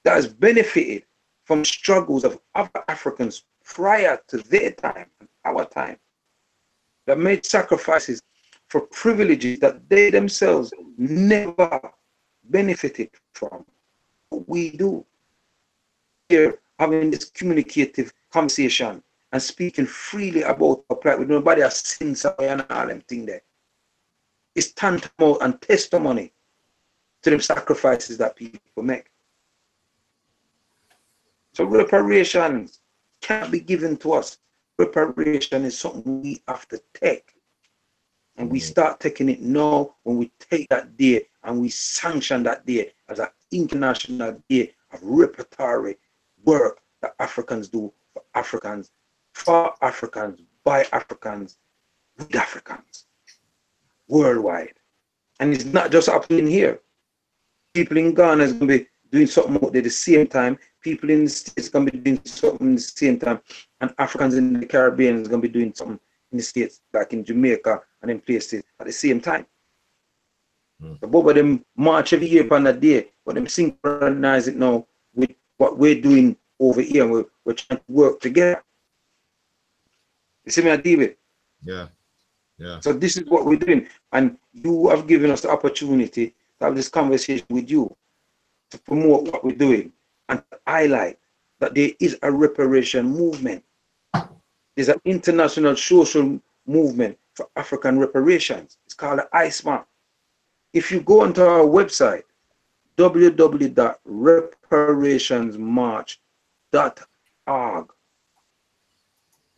[SPEAKER 4] That has benefited from struggles of other Africans prior to their time and our time, that made sacrifices for privileges that they themselves never benefited from. What we do here, having this communicative conversation and speaking freely about our plight with nobody has seen somewhere and all them thing there. It's tantamount and testimony to them sacrifices that people make. So reparations can't be given to us. Reparation is something we have to take. And we start taking it now when we take that day and we sanction that day as an international day of repertory work that Africans do for Africans, by Africans, with Africans, worldwide. And it's not just happening here. People in Ghana is going to be doing something out there at the same time. People in the States are going to be doing something at the same time. And Africans in the Caribbean is going to be doing something in the States, like in Jamaica and in places at the same time. So both of them march every year upon that day, but them synchronize it now with what we're doing over here. And we're trying to work together. You see me, David?
[SPEAKER 1] Yeah. Yeah.
[SPEAKER 4] So this is what we're doing. And you have given us the opportunity to have this conversation with you, to promote what we're doing and to highlight that there is a reparation movement. There's an international social movement for African reparations. It's called the ISMA. If you go onto our website, www.reparationsmarch.org,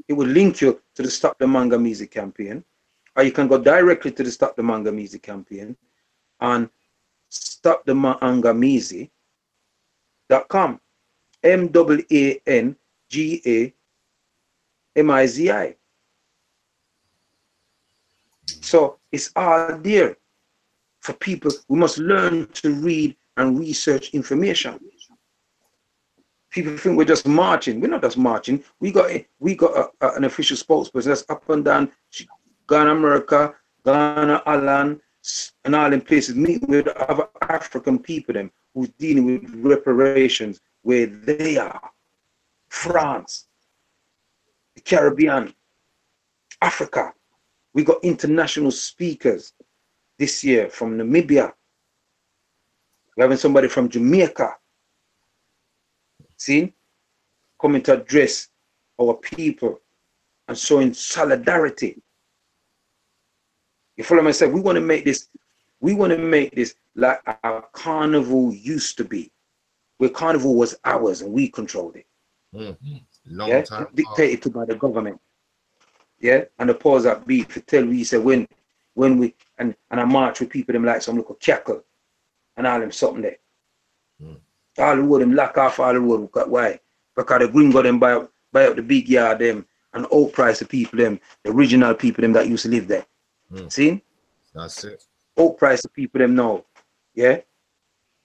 [SPEAKER 4] it will link you to the Stop the Manga Music campaign, or you can go directly to the Stop the Manga Music campaign on stopthemangamizi.com. MAANGAMIZI. So it's all there for people. We must learn to read and research information. People think we're just marching. We're not just marching. We got an official spokesperson that's up and down Ghana, America, Ghana, Alan, and all in places, meeting with other African people them who's dealing with reparations where they are. France, the Caribbean, Africa. We got international speakers this year from Namibia. We're having somebody from Jamaica. See? Coming to address our people and showing solidarity. You follow me? I said we want to make this like our carnival used to be, where carnival was ours and we controlled it.
[SPEAKER 1] Long time
[SPEAKER 4] dictated to by the government. Yeah, and the powers that be to tell we say when we and I march with people them like some little KWAKU and all them something there. All the road them lock off all the road. Why? Because the green got them buy up the big yard them and outprice the people them, the original people them that used to live there. See?
[SPEAKER 1] That's it.
[SPEAKER 4] Outprice the people them now. Yeah?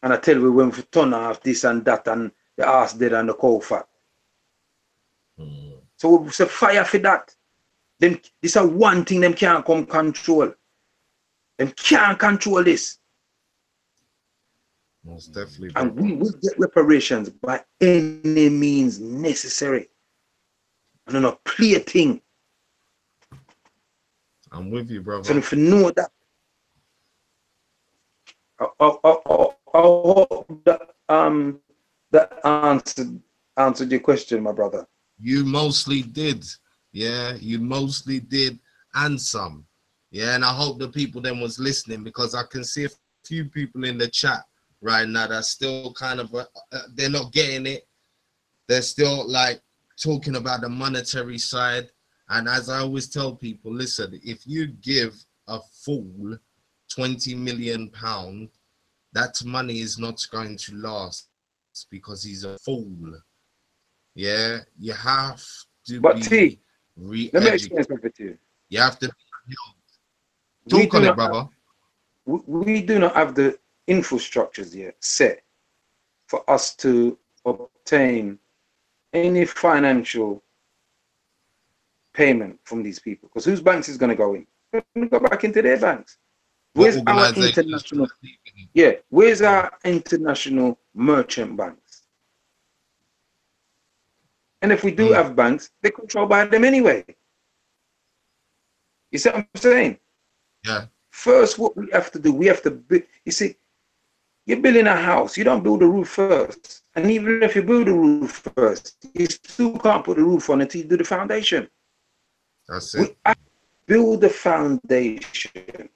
[SPEAKER 4] And I tell you when we turn off this and that and the ass dead and the cow fat. So we say fire for that. Them, this is one thing them can't come control. Them can't control this.
[SPEAKER 1] Most definitely.
[SPEAKER 4] And we will get reparations by any means necessary. And not play a thing.
[SPEAKER 1] I'm with you, brother.
[SPEAKER 4] So if you know that, I hope that answered your question, my brother.
[SPEAKER 1] You mostly did. Yeah, you mostly did, and some. Yeah, and I hope the people then was listening, because I can see a few people in the chat right now that still kind of, they're not getting it. They're still like talking about the monetary side. And as I always tell people, listen, if you give a fool £20 million, that money is not going to last because he's a fool. Yeah, you have to be
[SPEAKER 4] let me explain something to you.
[SPEAKER 1] You have to talk on it, brother.
[SPEAKER 4] We do not have the infrastructures yet set for us to obtain any financial payment from these people. Because whose banks is going to go in? They're going to go back into their banks. Where's our international? Yeah, where's our international merchant banks? And if we do have banks, they're controlled by them anyway. You see what I'm saying?
[SPEAKER 1] Yeah.
[SPEAKER 4] First, what we have to do, we have to build. You see, you're building a house. You don't build the roof first. And even if you build the roof first, you still can't put the roof on until you do the foundation.
[SPEAKER 1] That's it.
[SPEAKER 4] We have to build the foundation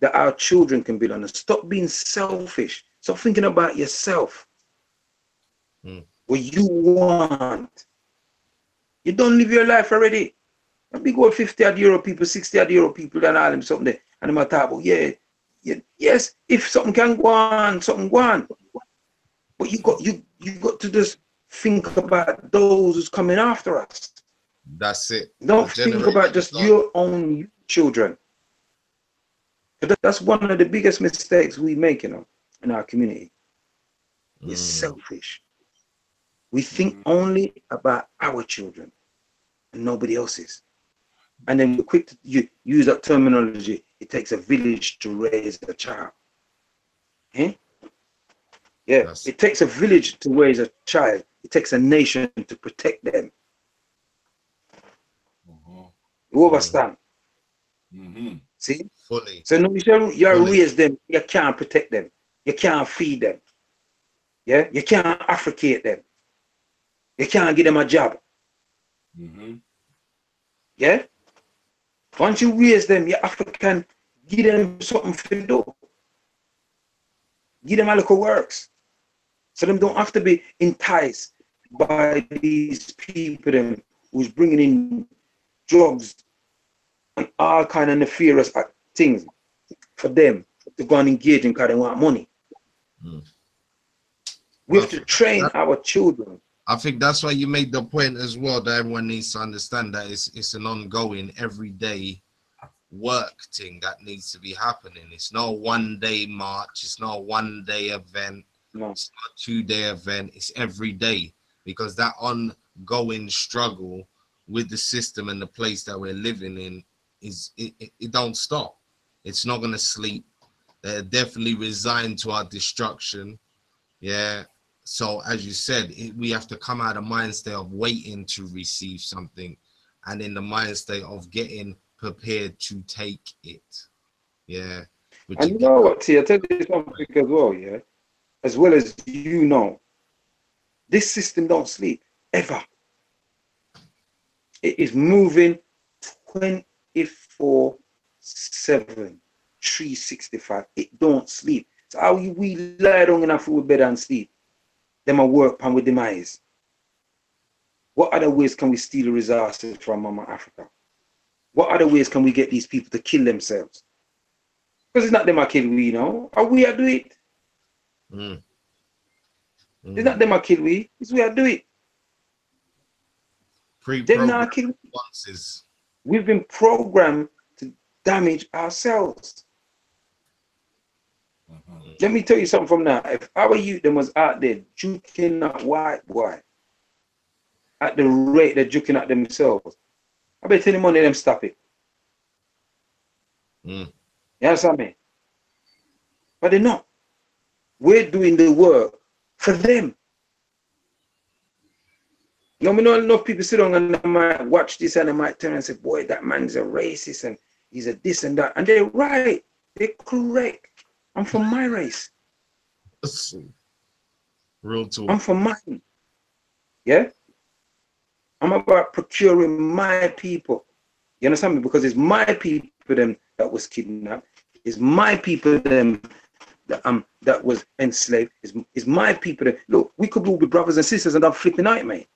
[SPEAKER 4] that our children can build on. And stop being selfish. Stop thinking about yourself. What you want. You don't live your life already. A big old 50 euro people, 60 euro people, then all them something there. And them talk about, yes, if something can go on, something go on. But you got to just think about those who's coming after us.
[SPEAKER 1] That's it.
[SPEAKER 4] Don't think about just your own children. That's one of the biggest mistakes we make, in our community. We're selfish. We think only about our children and nobody else's. And then we're quick to use that terminology. It takes a village to raise a child. Yeah, it takes a village to raise a child. It takes a nation to protect them. You understand? See?
[SPEAKER 1] Fully.
[SPEAKER 4] So no, you raise them, you can't protect them. You can't feed them. Yeah, you can't Africate them. You can't give them a job. Yeah. Once you raise them, you African, give them something for do. Give them a little works. So them don't have to be enticed by these people them who's bringing in drugs and all kind of nefarious things for them to go and engage in because they want money. We have to train our children.
[SPEAKER 1] I think that's why you made the point as well that everyone needs to understand that it's an ongoing, everyday work thing that needs to be happening. It's not a one-day march. It's not a one-day event.
[SPEAKER 4] No.
[SPEAKER 1] It's not a two-day event. It's every day, because that ongoing struggle with the system and the place that we're living in it don't stop. It's not going to sleep. They're definitely resigned to our destruction. Yeah. So as you said, we have to come out of the mind state of waiting to receive something and in the mind state of getting prepared to take it. Yeah.
[SPEAKER 4] And you know what, T, I tell you something as well, yeah? As well as you know, this system don't sleep, ever. It is moving 24/7, 365. It don't sleep. So how we lie down in our food bed and sleep? Them a work pan with demise. What other ways can we steal resources from Mama Africa? What other ways can we get these people to kill themselves? Because it's not them a kill we, you know. Or we are do it. It's not them a kill we, it's we are do it. Them not kill we. We've been programmed to damage ourselves. Let me tell you something from now. If our youth them was out there juking that white boy at the rate they're juking at themselves, I bet any money them stop it. You understand me? But they're not. We're doing the work for them. You know, we know enough people sit down and they might watch this and they might turn and say, boy, that man's a racist and he's a this and that. And they're right. They're correct. I'm from my race.
[SPEAKER 1] Real talk.
[SPEAKER 4] I'm from mine. Yeah? I'm about procuring my people. You understand me? Because it's my people them that was kidnapped. It's my people them that was enslaved. It's my people that, look, we could all be brothers and sisters and have flipping out, mate.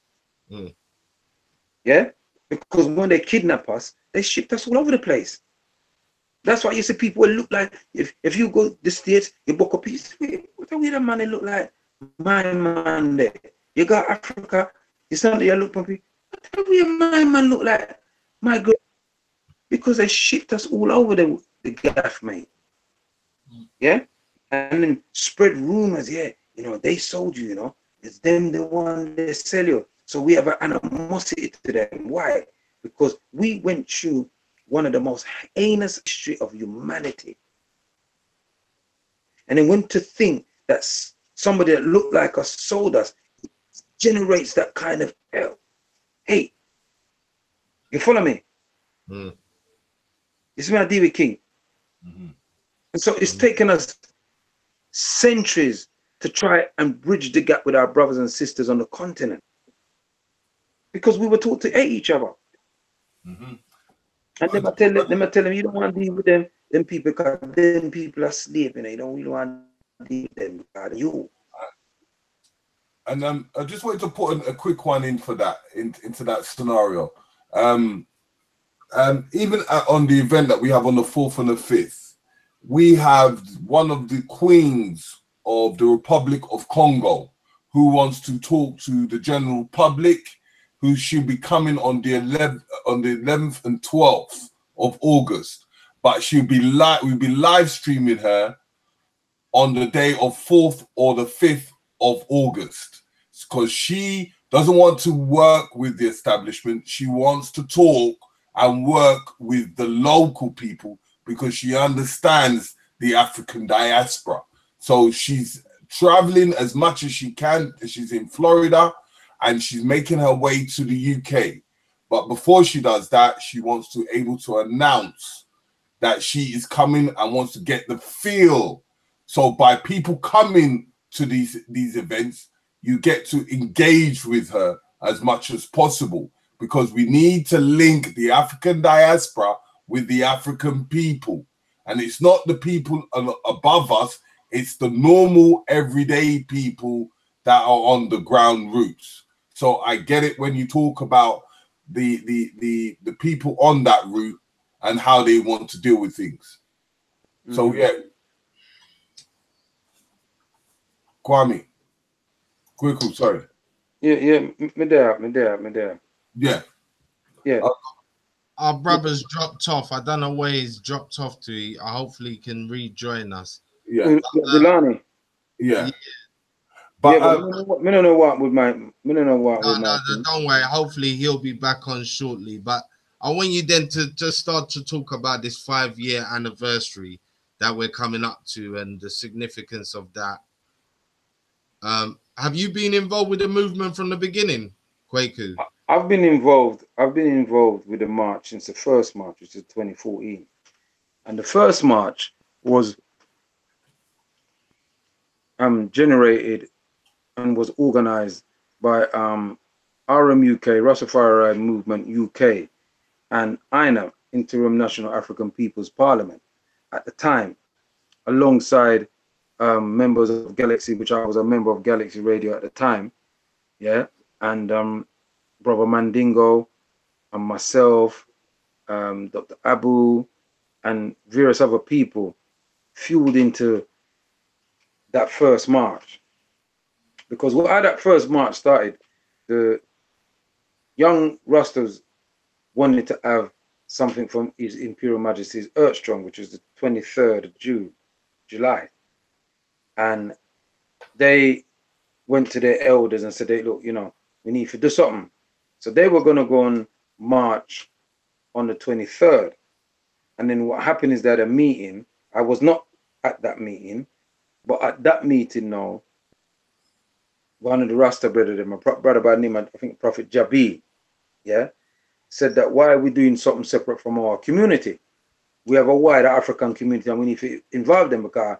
[SPEAKER 4] Yeah? Because when they kidnap us, they shipped us all over the place. That's why you see people will look like, if you go to the States, you book a piece. What the way the man they look like? My man there. You got Africa, you stand there, you look pumpy. What the way my man look like? My girl. Because they shipped us all over the gaff, mate. Yeah? And then spread rumors, yeah. You know, they sold you, you know. It's them the one they sell you. So we have an animosity to them. Why? Because we went through one of the most heinous history of humanity. And then when to think that somebody that looked like us sold us generates that kind of hate. You follow me? You see me, I deal with King. And so it's taken us centuries to try and bridge the gap with our brothers and sisters on the continent. Because we were taught to hate each other. And them I tell them, you don't want to deal with them people, because them people are slaves, you know, you don't really want to deal with them because you.
[SPEAKER 3] And I just wanted to put a quick one in for that, into that scenario. Even on the event that we have on the 4th and the 5th, we have one of the queens of the Republic of Congo who wants to talk to the general public, who should be coming on the 11th and 12th of August, but we'll be live streaming her on the day of 4th or the 5th of August, because she doesn't want to work with the establishment. She wants to talk and work with the local people because she understands the African diaspora. So she's traveling as much as she can. She's in Florida and she's making her way to the UK. But before she does that, she wants to able to announce that she is coming and wants to get the feel So by people coming to these events, you get to engage with her as much as possible, because we need to link the African diaspora with the African people. And it's not the people above us, it's the normal everyday people that are on the ground roots. So I get it when you talk about the people on that route and how they want to deal with things. So yeah. Kwame. KWAKU, sorry.
[SPEAKER 4] Yeah, me there.
[SPEAKER 3] Yeah.
[SPEAKER 4] Yeah.
[SPEAKER 1] Our brother's dropped off. I don't know where he's dropped off to. Hopefully he can rejoin us.
[SPEAKER 3] Yeah.
[SPEAKER 4] DULANI.
[SPEAKER 3] Yeah.
[SPEAKER 4] But I don't know what with my
[SPEAKER 1] don't worry. Hopefully he'll be back on shortly. But I want you then to just start to talk about this 5-year anniversary that we're coming up to and the significance of that. Have you been involved with the movement from the beginning, KWAKU?
[SPEAKER 4] I've been involved with the march since the first march, which is 2014. And the first march was generated and was organized by RMUK, Rastafari Movement UK, and INA, Interim National African People's Parliament, at the time, alongside members of Galaxy, which I was a member of Galaxy Radio at the time, yeah, and Brother Mandingo, and myself, Dr. Abu, and various other people fueled into that first march. Because how that first march started, the young Rastas wanted to have something from His Imperial Majesty's Earthstrong, which is the 23rd of July. And they went to their elders and said, hey, look, you know, we need to do something. So they were going to go on march on the 23rd. And then what happened is that a meeting, I was not at that meeting, but at that meeting now, one of the Rasta brothers, my brother by the name, I think Prophet Jabi, yeah, said that why are we doing something separate from our community? We have a wider African community and we need to involve them because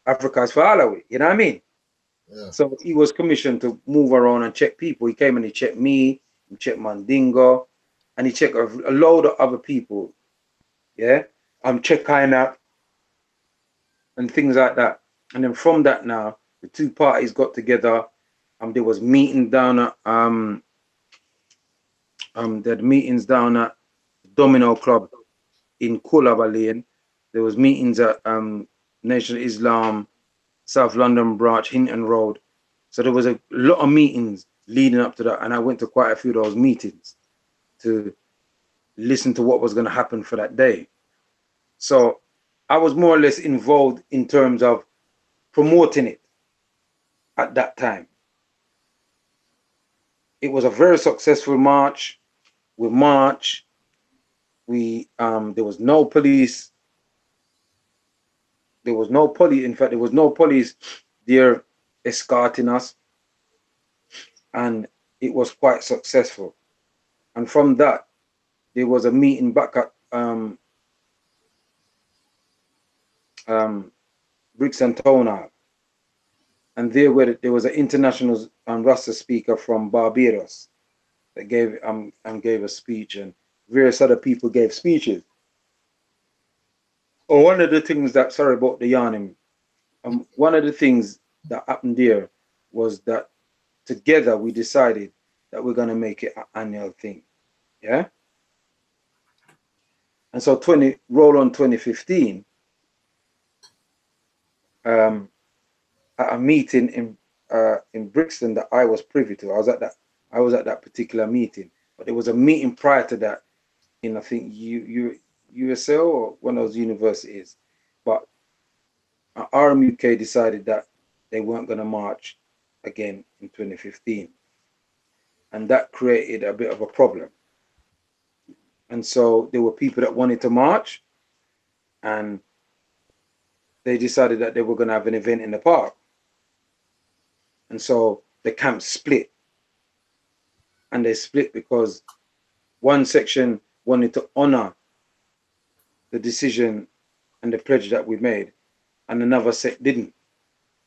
[SPEAKER 4] Africa is for all of it, you know what I mean? Yeah. So he was commissioned to move around and check people. He came and he checked me, he checked Mandingo, and he checked a load of other people, yeah? Check Kaina and things like that. And then from that now, the two parties got together. There was meetings down at they had meetings down at Domino Club in Kulaba Lane. There was meetings at Nation of Islam, South London branch, Hinton Road. So there was a lot of meetings leading up to that, and I went to quite a few of those meetings to listen to what was going to happen for that day. So I was more or less involved in terms of promoting it at that time. It was a very successful march. We marched. There was no police. There was no police. In fact, there was no police there escorting us. And it was quite successful. And from that, there was a meeting back at Brixton Town Hall. And there was an international Rasta speaker from Barbados that gave a speech, and various other people gave speeches. One of the things that, sorry about the yarning, one of the things that happened there was that together we decided that we're going to make it an annual thing, yeah? And so roll on 2015, at a meeting in Brixton that I was privy to. I was at that particular meeting, but there was a meeting prior to that in, I think, USL or one of those universities. But RMUK decided that they weren't going to march again in 2015, and that created a bit of a problem. And so there were people that wanted to march, and they decided that they were going to have an event in the park. And so the camp split. And they split because one section wanted to honor the decision and the pledge that we made, and another set didn't.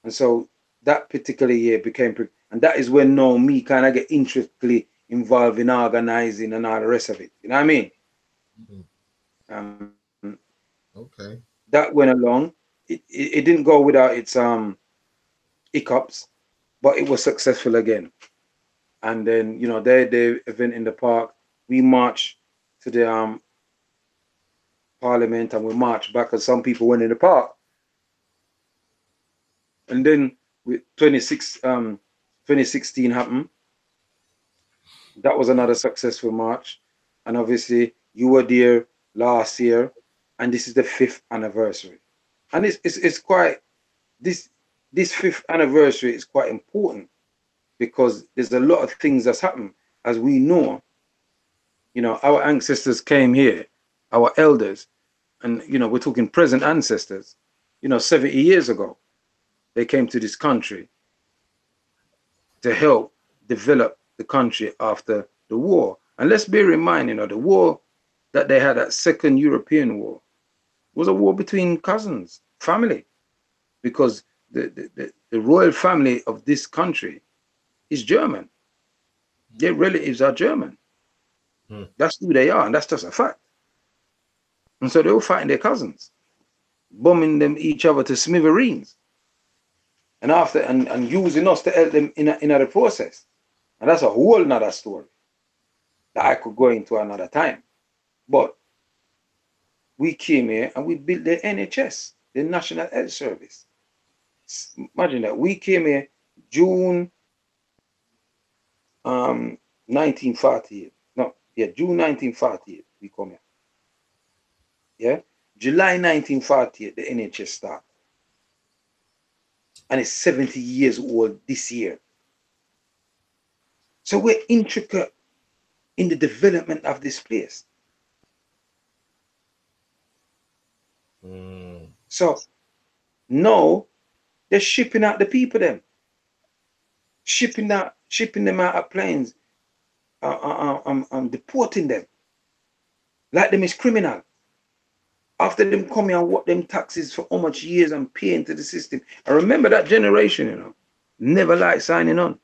[SPEAKER 4] And so that particular year became, and that is when now me kind of get intricately involved in organizing and all the rest of it. You know what I mean?
[SPEAKER 1] Okay.
[SPEAKER 4] That went along. It didn't go without its hiccups, but it was successful again. And then, you know, the event in the park, we marched to the parliament and we marched back, and some people went in the park. And then with 2016 happened. That was another successful march. And obviously you were there last year, and this is the 5th anniversary. And it's quite, this 5th anniversary is quite important, because there's a lot of things that's happened. As we know, you know, our ancestors came here, our elders, and, you know, we're talking present ancestors, you know, 70 years ago, they came to this country to help develop the country after the war. And let's bear in mind, you know, the war that they had, that Second European War, was a war between cousins, family, because the royal family of this country is German. Their relatives are German. That's who they are, and that's just a fact. And so they were fighting their cousins, bombing them each other to smithereens, and after and using us to help them in the process. And that's a whole nother story that I could go into another time. But we came here and we built the NHS, the National Health Service. Imagine that. We came here June 1948. No, yeah, June 1948 we come here. Yeah, July 1948 the NHS started. And it's 70 years old this year. So we're intricate in the development of this place. So now they're shipping out the people them. Shipping them out of planes, deporting them. Like them is criminal. After them coming and what them taxes for how much years and paying to the system. I remember that generation, you know, never liked signing on.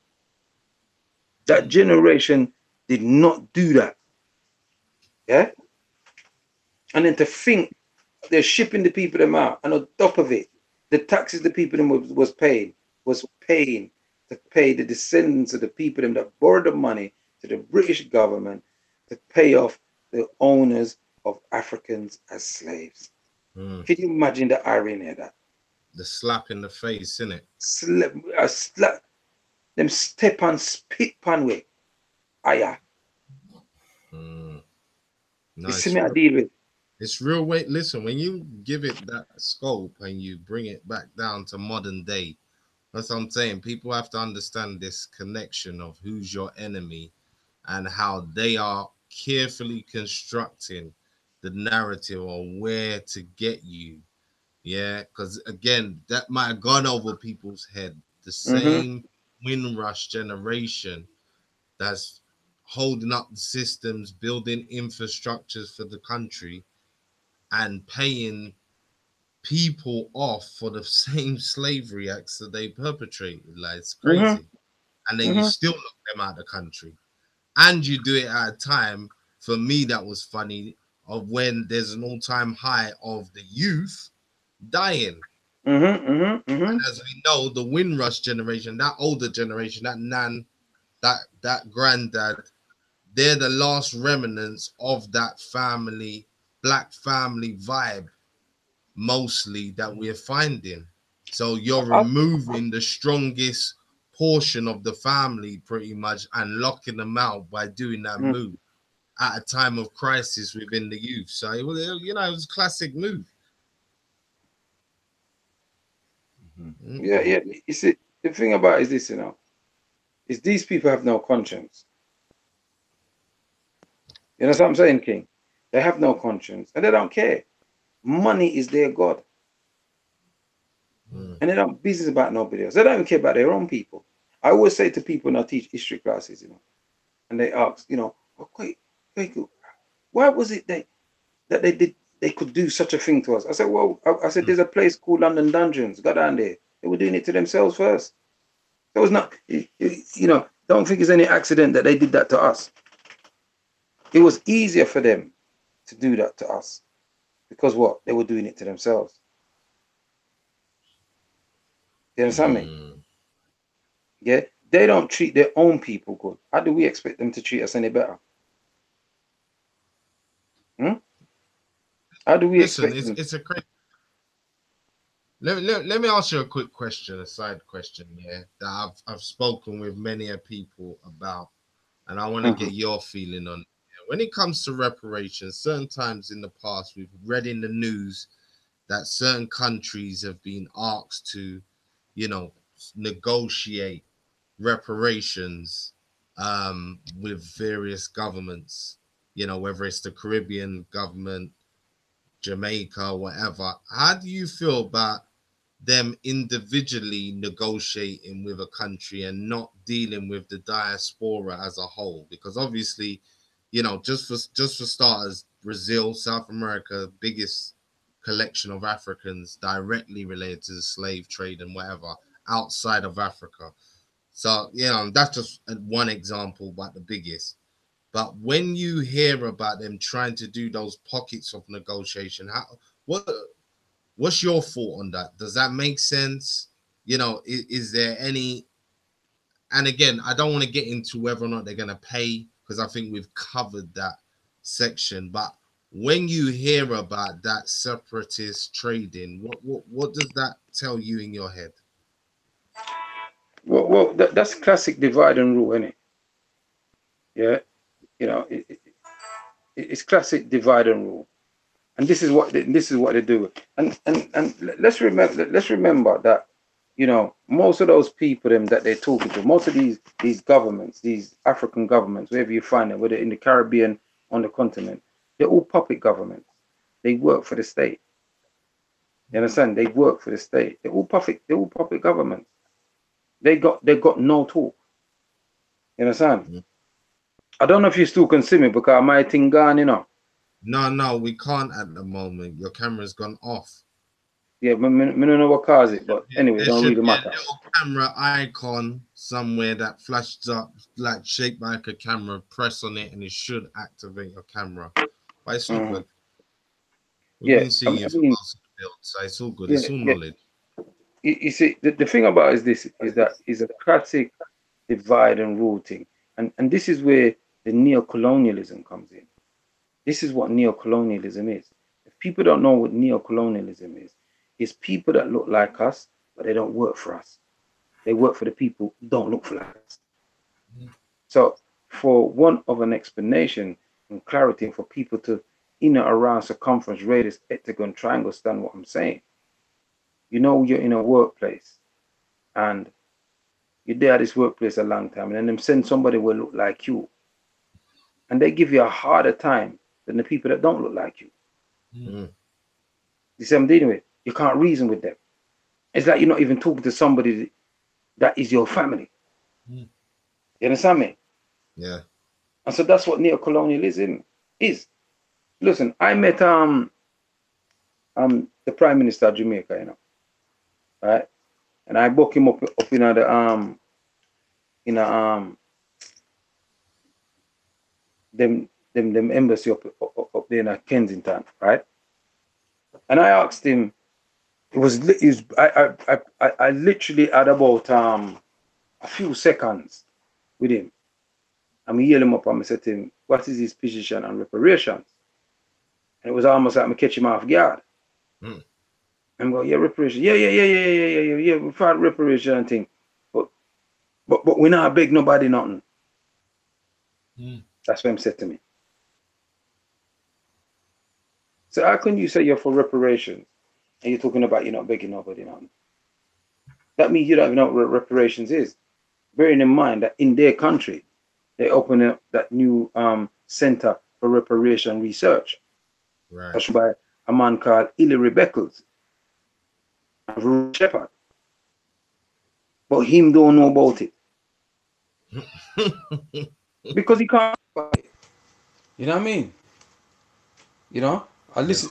[SPEAKER 4] That generation did not do that. Yeah? And then to think they're shipping the people them out, and on top of it, the taxes the people them was paying to pay the descendants of the people them that borrowed the money to the British government to pay off the owners of Africans as slaves. Can you imagine the irony of that?
[SPEAKER 1] The slap in the face, innit?
[SPEAKER 4] Slap, them step and spit pan way. Aya.
[SPEAKER 1] No,
[SPEAKER 4] you see me I deal with.
[SPEAKER 1] It's real weight. Listen, when you give it that scope and you bring it back down to modern day, that's what I'm saying. People have to understand this connection of who's your enemy and how they are carefully constructing the narrative on where to get you. Yeah, because again, that might have gone over people's head. The same Windrush generation that's holding up the systems, building infrastructures for the country, and paying people off for the same slavery acts that they perpetrated. Like, it's crazy. And then you still lock them out of the country. And you do it at a time, for me, that was funny, of when there's an all-time high of the youth dying. And as we know, the Windrush generation, that older generation, that nan, that granddad, they're the last remnants of that family, black family vibe, mostly, that we're finding. So you're removing the strongest portion of the family pretty much and locking them out by doing that move at a time of crisis within the youth. So it was, you know, it was a classic move.
[SPEAKER 4] Yeah. You see, the thing about it is this, you know, is these people have no conscience. You know what I'm saying, King? They have no conscience and they don't care. Money is their God. And they don't business about nobody else. They don't even care about their own people. I always say to people when I teach history classes, you know, and they ask, you know, why was it that they could do such a thing to us? I said, well, I said, there's a place called London Dungeons. Go down there. They were doing it to themselves first. It was not, you know, don't think it's any accident that they did that to us. It was easier for them to do that to us because what? They were doing it to themselves. You understand me? Yeah? They don't treat their own people good. How do we expect them to treat us any better? How do we expect them?
[SPEAKER 1] It's a crazy. Let me ask you a quick question, a side question, that I've spoken with many people about, and I want to get your feeling on it. When it comes to reparations, certain times in the past, we've read in the news that certain countries have been asked to, you know, negotiate reparations with various governments, you know, whether it's the Caribbean government, Jamaica, whatever. How do you feel about them individually negotiating with a country and not dealing with the diaspora as a whole? Because obviously, you know, just for starters, Brazil, South America, biggest collection of Africans directly related to the slave trade and whatever outside of Africa. So, you know, that's just one example, but the biggest. But when you hear about them trying to do those pockets of negotiation, what's your thought on that? Does that make sense? You know, is there any? And again, I don't want to get into whether or not they're going to pay, because I think we've covered that section. But when you hear about that separatist trading, what does that tell you in your head?
[SPEAKER 4] Well, that's classic divide and rule, isn't it? Yeah, you know, it's classic divide and rule, and this is what they do. And let's remember that, you know, most of those people that they're talking to, most of these governments, these African governments, wherever you find them, whether in the Caribbean, on the continent, they're all puppet governments. They work for the state. You understand? They work for the state. They're all puppet governments. They got no talk. You understand? I don't know if you still can see me because my thing gone, you know.
[SPEAKER 1] No, we can't at the moment. Your camera's gone off.
[SPEAKER 4] Yeah, I don't know what caused it, but anyway, it don't really matter.
[SPEAKER 1] There should be a little camera icon somewhere that flashes up, like shaped like a camera. Press on it, and it should activate your camera. But it's all good. We've been seeing you for most of the build, so it's all good. It's all knowledge.
[SPEAKER 4] You see, the thing about is a classic divide and rule thing, and this is where the neocolonialism comes in. This is what neocolonialism is. If people don't know what neocolonialism is, it's people that look like us, but they don't work for us. They work for the people who don't look for us. So for want of an explanation and clarity, and for people to, in or around circumference, radius, hectagon, triangle, understand what I'm saying. You know, you're in a workplace and you're there at this workplace a long time, and then them send somebody will look like you, and they give you a harder time than the people that don't look like you. You see what I'm dealing with? You can't reason with them. It's like you're not even talking to somebody that is your family. You understand me?
[SPEAKER 1] Yeah.
[SPEAKER 4] And so that's what neocolonialism is. Listen, I met the Prime Minister of Jamaica, you know, right? And I booked him up in them embassy up there in Kensington, right? And I asked him, I literally had about a few seconds with him. And we yelled him up and I said to him, what is his position on reparations? And it was almost like I catch him off guard. And go, yeah, reparations. Yeah, we found reparation and thing. But we not beg nobody nothing. That's what he said to me. So how can you say you're for reparations and you're talking about you're not begging nobody nothing? That means you don't even know what reparations is. Bearing in mind that in their country, they opened up that new center for reparation research.
[SPEAKER 1] Right.
[SPEAKER 4] That's by a man called Hilary Beckles and Shepherd. But him don't know about it. Because he can't. You know what I mean? You know? I listen.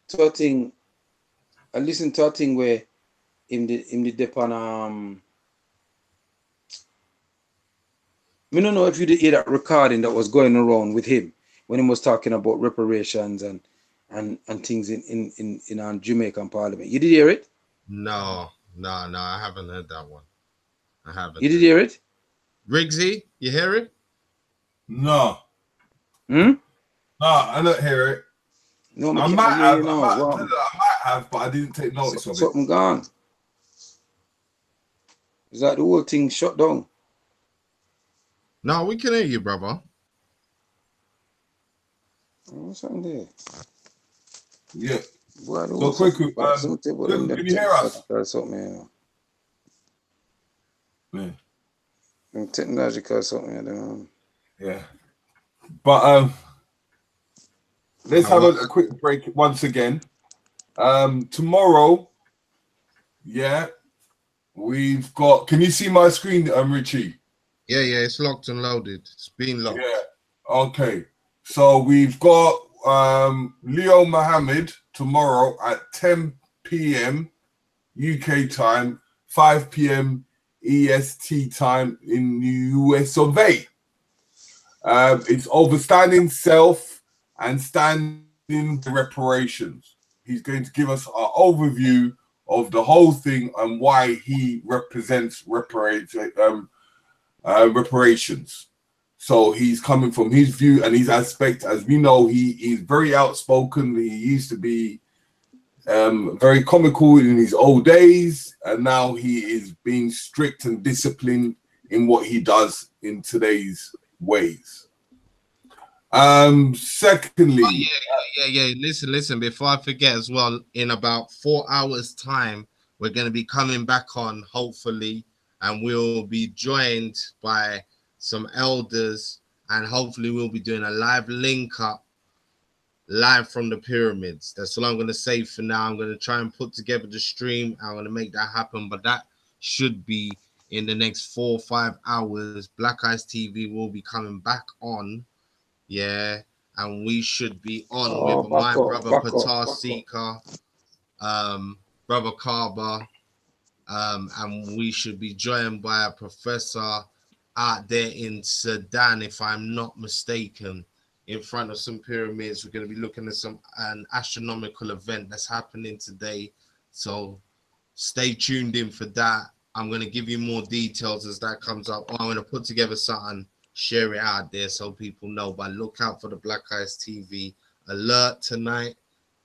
[SPEAKER 4] So I think I listened to a thing where in the depon I don't know if you did hear that recording that was going around with him when he was talking about reparations and things in Jamaican Parliament. You did hear it?
[SPEAKER 1] No, I haven't heard that one. I haven't.
[SPEAKER 4] You did hear it?
[SPEAKER 1] Riggsy, you hear it?
[SPEAKER 3] No.
[SPEAKER 4] No,
[SPEAKER 3] I don't hear it.
[SPEAKER 4] No,
[SPEAKER 3] I might have, but I didn't take notice of it.
[SPEAKER 4] Something gone. Is that the whole thing shut down?
[SPEAKER 1] No, we can hear you, brother.
[SPEAKER 4] What's on there?
[SPEAKER 3] Yeah.
[SPEAKER 4] Well,
[SPEAKER 3] so quickly, can you hear us?
[SPEAKER 4] Something,
[SPEAKER 3] yeah.
[SPEAKER 4] Technological something.
[SPEAKER 3] Yeah. But let's have a quick break once again. Tomorrow, yeah, we've got. Can you see my screen, Richie?
[SPEAKER 1] Yeah, it's locked and loaded. It's been locked.
[SPEAKER 3] Yeah. Okay. So we've got Leo Mohammed tomorrow at 10 p.m. UK time, 5 p.m. EST time in the US of A. It's overstanding self and standing reparations. He's going to give us an overview of the whole thing and why he represents reparations. So he's coming from his view and his aspect. As we know, he's very outspoken. He used to be very comical in his old days, and now he is being strict and disciplined in what he does in today's ways. Secondly,
[SPEAKER 1] yeah. Listen. Before I forget as well, in about 4 hours' time, we're going to be coming back on, hopefully, and we'll be joined by some elders, and hopefully we'll be doing a live link up live from the pyramids. That's all I'm going to say for now. I'm going to try and put together the stream. I'm going to make that happen, but that should be in the next 4 or 5 hours. Black Eyes TV will be coming back on, yeah, and we should be on with my brother Patar Seeker, brother Kaba, and we should be joined by a professor out there in Sudan, if I'm not mistaken, in front of some pyramids. We're going to be looking at an astronomical event that's happening today, so stay tuned in for that. I'm going to give you more details as that comes up. I'm going to put together something, share it out there so people know, but look out for the Black Eyes TV alert tonight.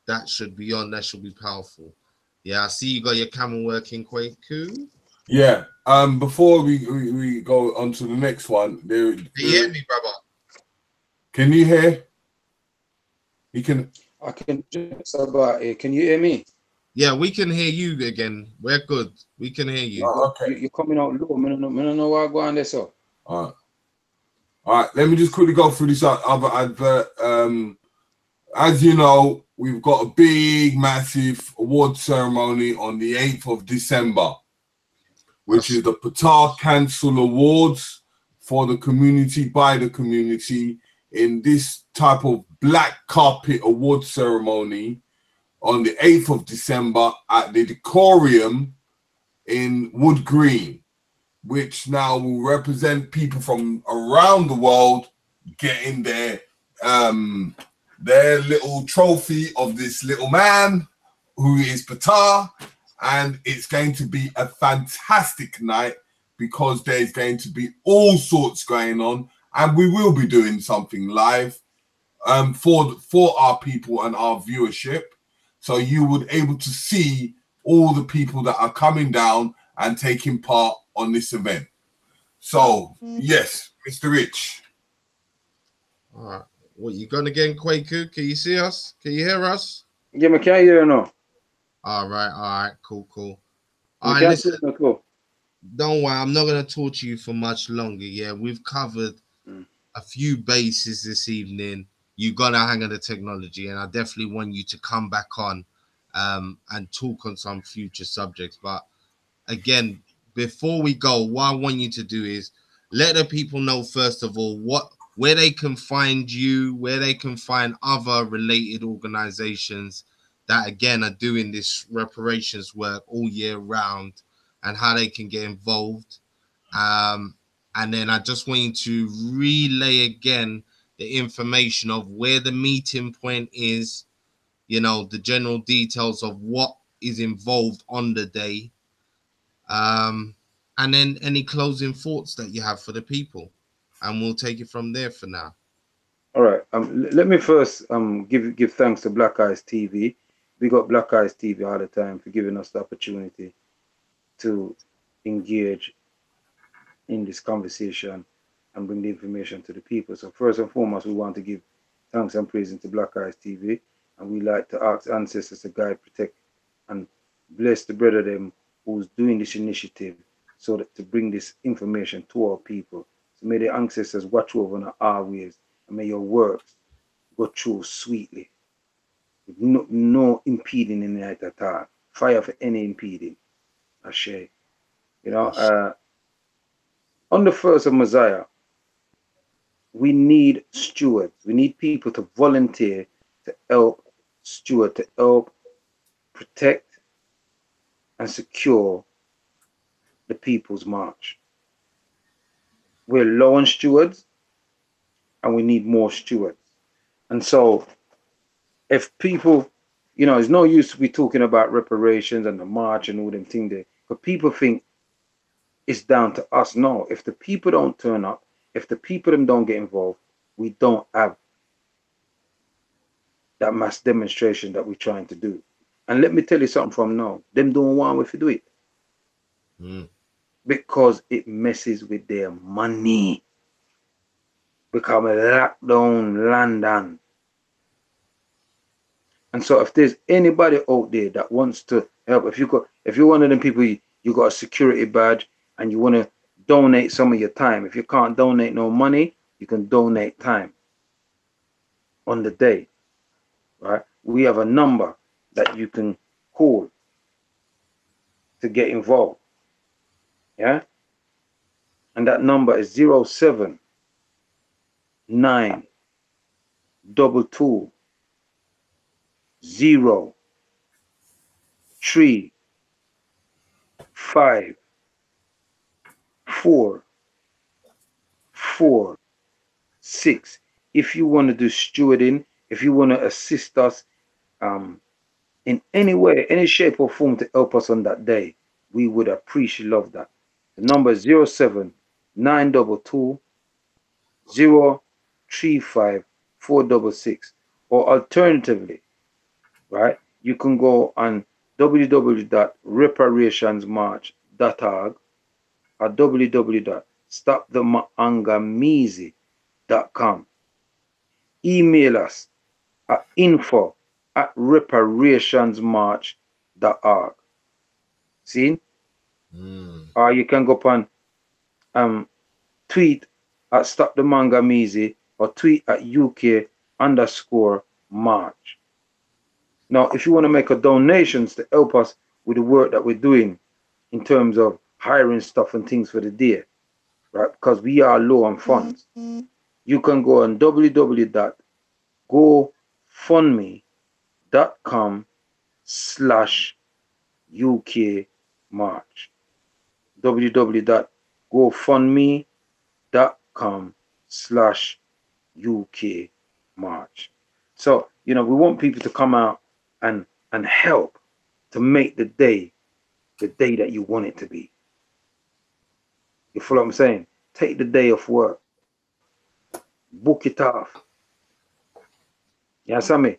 [SPEAKER 1] That should be on. That should be powerful. Yeah, I see you got your camera working, KWAKU.
[SPEAKER 3] Yeah. Before we go on to the next one,
[SPEAKER 1] Can you hear me, brother?
[SPEAKER 3] Can you hear?
[SPEAKER 4] I can just about it. Can you hear me?
[SPEAKER 1] Yeah, we can hear you again. We're good. We can hear you.
[SPEAKER 3] Oh, okay.
[SPEAKER 4] You're coming out low. I don't know why I go on there, so.
[SPEAKER 3] All right. Let me just quickly go through this other advert. As you know, we've got a big, massive award ceremony on the 8th of December, which is the Patar Council Awards for the community, by the community, in this type of black carpet award ceremony on the 8th of December at the Decorium in Wood Green, which now will represent people from around the world getting their little trophy of this little man who is Patar. And it's going to be a fantastic night because there's going to be all sorts going on, and we will be doing something live for our people and our viewership. So you would able to see all the people that are coming down and taking part on this event. So yes, Mr. Rich.
[SPEAKER 1] All right. What you gonna get, KWAKU? Can you see us? Can you hear us?
[SPEAKER 4] Yeah, I can't hear you now.
[SPEAKER 1] All right, cool. All right, listen, don't worry, I'm not going to torture you for much longer. Yeah, we've covered a few bases this evening. You got to hang on the technology, and I definitely want you to come back on and talk on some future subjects. But again, before we go, what I want you to do is let the people know, first of all, where they can find you, where they can find other related organizations that again are doing this reparations work all year round and how they can get involved. And then I just want you to relay again the information of where the meeting point is, you know, the general details of what is involved on the day. And then any closing thoughts that you have for the people. And we'll take it from there for now.
[SPEAKER 4] All right. Let me first give thanks to Black Eyes TV. We got Black Eyes TV all the time for giving us the opportunity to engage in this conversation and bring the information to the people. So first and foremost, we want to give thanks and praise to Black Eyes TV, and we like to ask ancestors to guide, protect, and bless the brother them who's doing this initiative, so that to bring this information to our people. So may the ancestors watch over our ways, and may your works go through sweetly, with no impeding in it at all. Fire for any impeding. Ashe. You know, on the first of Messiah, we need stewards. We need people to volunteer to help steward, to help protect and secure the People's March. We're low on stewards, and we need more stewards. And so if people, you know, it's no use to be talking about reparations and the march and all them things there, because people think it's down to us. No, if the people don't turn up, if the people them don't get involved, we don't have that mass demonstration that we're trying to do. And let me tell you something from now, them don't want us to do it. Because it messes with their money. Become a lockdown London. And so if there's anybody out there that wants to help, if you're one of them people, you got a security badge and you want to donate some of your time. If you can't donate no money, you can donate time on the day, right? We have a number that you can call to get involved, yeah? And that number is 07922 035446. If you want to do stewarding, if you want to assist us in any way, any shape or form to help us on that day, we would appreciate, love that. The number is 07922 035446. Or alternatively, right, you can go on www.reparationsmarch.org or www.stoptheangamizi.com. Email us at info@reparationsmarch.org. See? Or you can go up on tweet at stopthemangamizi or tweet at UK_March. Now, if you want to make a donations to help us with the work that we're doing in terms of hiring stuff and things for the day, right? Because we are low on funds. You can go on www.gofundme.com/UK_March. www.gofundme.com/UK_March. So, you know, we want people to come out and help to make the day that you want it to be. You follow what I'm saying? Take the day off work. Book it off. You understand me?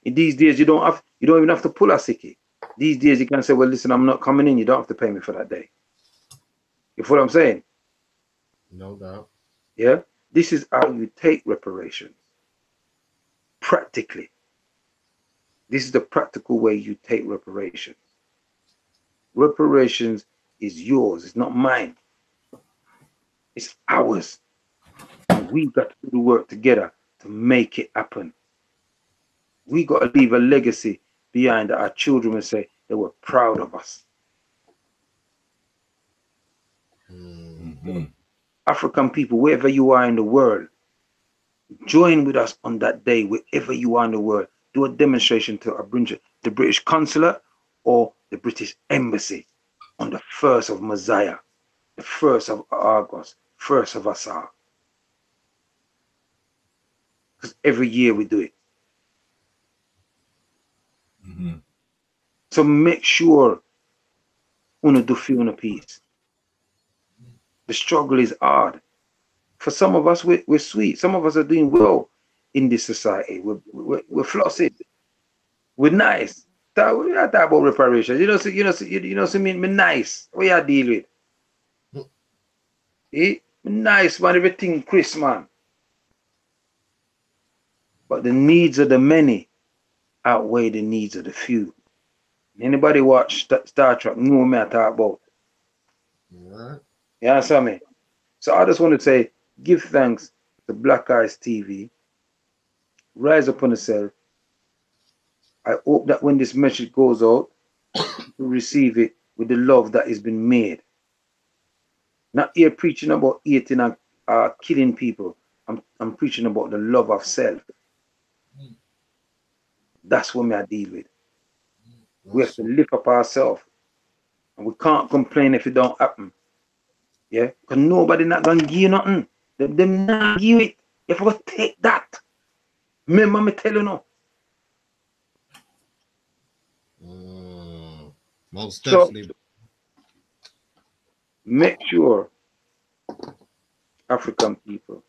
[SPEAKER 4] These days you don't even have to pull a sickie. These days you can say, well, listen, I'm not coming in. You don't have to pay me for that day. You follow what I'm saying?
[SPEAKER 1] No doubt.
[SPEAKER 4] Yeah? This is how you take reparations. Practically. This is the practical way you take reparations. Reparations is yours. It's not mine. It's ours. And we've got to do the work together to make it happen. We got to leave a legacy behind that our children will say they were proud of us. African people, wherever you are in the world, join with us on that day, wherever you are in the world. Do a demonstration to bring the British consulate or the British embassy on the 1st of Messiah, the 1st of August, 1st of Asar. Because every year we do it. So make sure you do feel a peace. The struggle is hard. For some of us, we're sweet. Some of us are doing well in this society. We're flossing. We're nice. We don't talk about reparations. Me nice. What you deal with? Me nice, man. Everything Chris, man. But the needs of the many outweigh the needs of the few. Anybody watch Star Trek know me I talk about.
[SPEAKER 1] Right.
[SPEAKER 4] You understand me? So I just want to say, give thanks to Black Eyes TV. Rise up on yourself. I hope that when this message goes out, you receive it with the love that has been made. Not here preaching about eating and killing people. I'm preaching about the love of self. That's what I deal with. We have to lift up ourselves. And we can't complain if it don't happen. Yeah? Because nobody not going to give you nothing. Them not give you it. You have to take that. Remember me tell you now.
[SPEAKER 1] Most definitely.
[SPEAKER 4] So, make sure African people